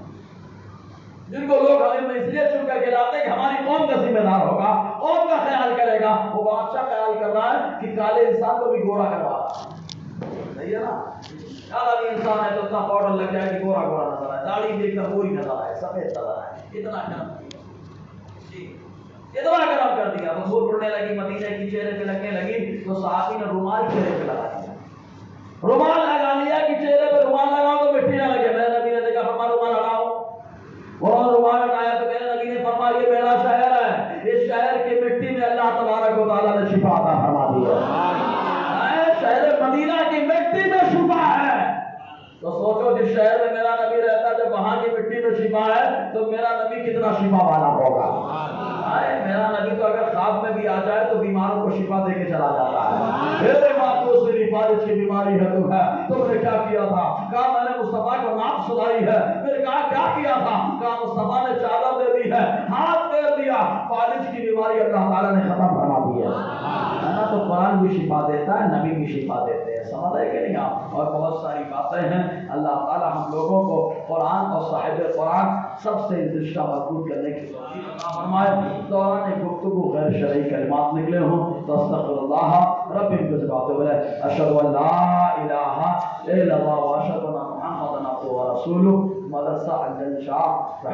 جن کو لوگ ہمیں اس لیے چن کر کے لاتے ہیں کہ ہماری قوم کا ذمہ دار ہوگا, قوم کا خیال کرے گا. وہ بہت اچھا خیال کر رہا ہے کہ کالے انسان کو بھی گورا کروا رہا ہے. صحیح ہے نا. کالا بھی انسان ہے تو اتنا پاؤڈر لگ جائے کہ گورا گورا نظر آئے, داڑھی بھی ایک دم گوری نظر آئے, سفید نظر آئے. اتنا کرم جی, اتنا کرم کر دیا. تو دھول اڑنے لگی, مدینے کی چہرے پہ لگنے لگی تو صحابی نے رومال چہرے پہ لگا دیا. رومال لگا لیا کہ چہرے پہ رومال لگاؤ تو مٹی نہ لگے. میرے نبی نے دیکھا, فرمایا رومال ہٹاؤ. اور رومال ہٹایا تو میرے نبی نے فرمایا یہ میرا شہر ہے, اس شہر کی مٹی میں اللہ تبارک و تعالیٰ نے شفا عطا فرما دی ہے. شہر مدینہ کی مٹی میں شفا ہے. تو سوچو جس شہر میں میرا نبی رہتا ہے, جب وہاں کی مٹی میں شفا ہے تو میرا نبی کتنا شفا والا ہوگا. میرا نبی تو اگر خواب میں بھی آ جائے تو بیماروں کو شفا دے کے چلا جاتا ہے. میرے محفوظ سے فالج کی بیماری ہے تم نے کیا کیا تھا؟ کہا میں نے مصطفیٰ کو ناپ سلائی ہے. میں نے کہا کیا کیا تھا؟ کہا مصطفیٰ نے چادر دے دی ہے, ہاتھ پھیر دیا, فالج کی بیماری اللہ تعالیٰ نے ختم فرما دی ہے. تو قرآن بھی شفا دیتا ہے, نبی بھی شفا دیتے ہیں. سمجھ رہے کہ نہیں آپ؟ اور بہت ساری باتیں ہیں. اللہ تعالیٰ ہم لوگوں کو قرآن اور صاحب قرآن سب سے رشتہ مضبوط کرنے کی توفیق عطا فرمائے. دوران گفتگو غیر شرعی کلمات نکلے ہوں تو استغفر اللہ رب العزت بولے اشہد ان لا الہ الا اللہ واشہد ان محمدا عبدہ ورسولہ. مدرسہ الجن شاہ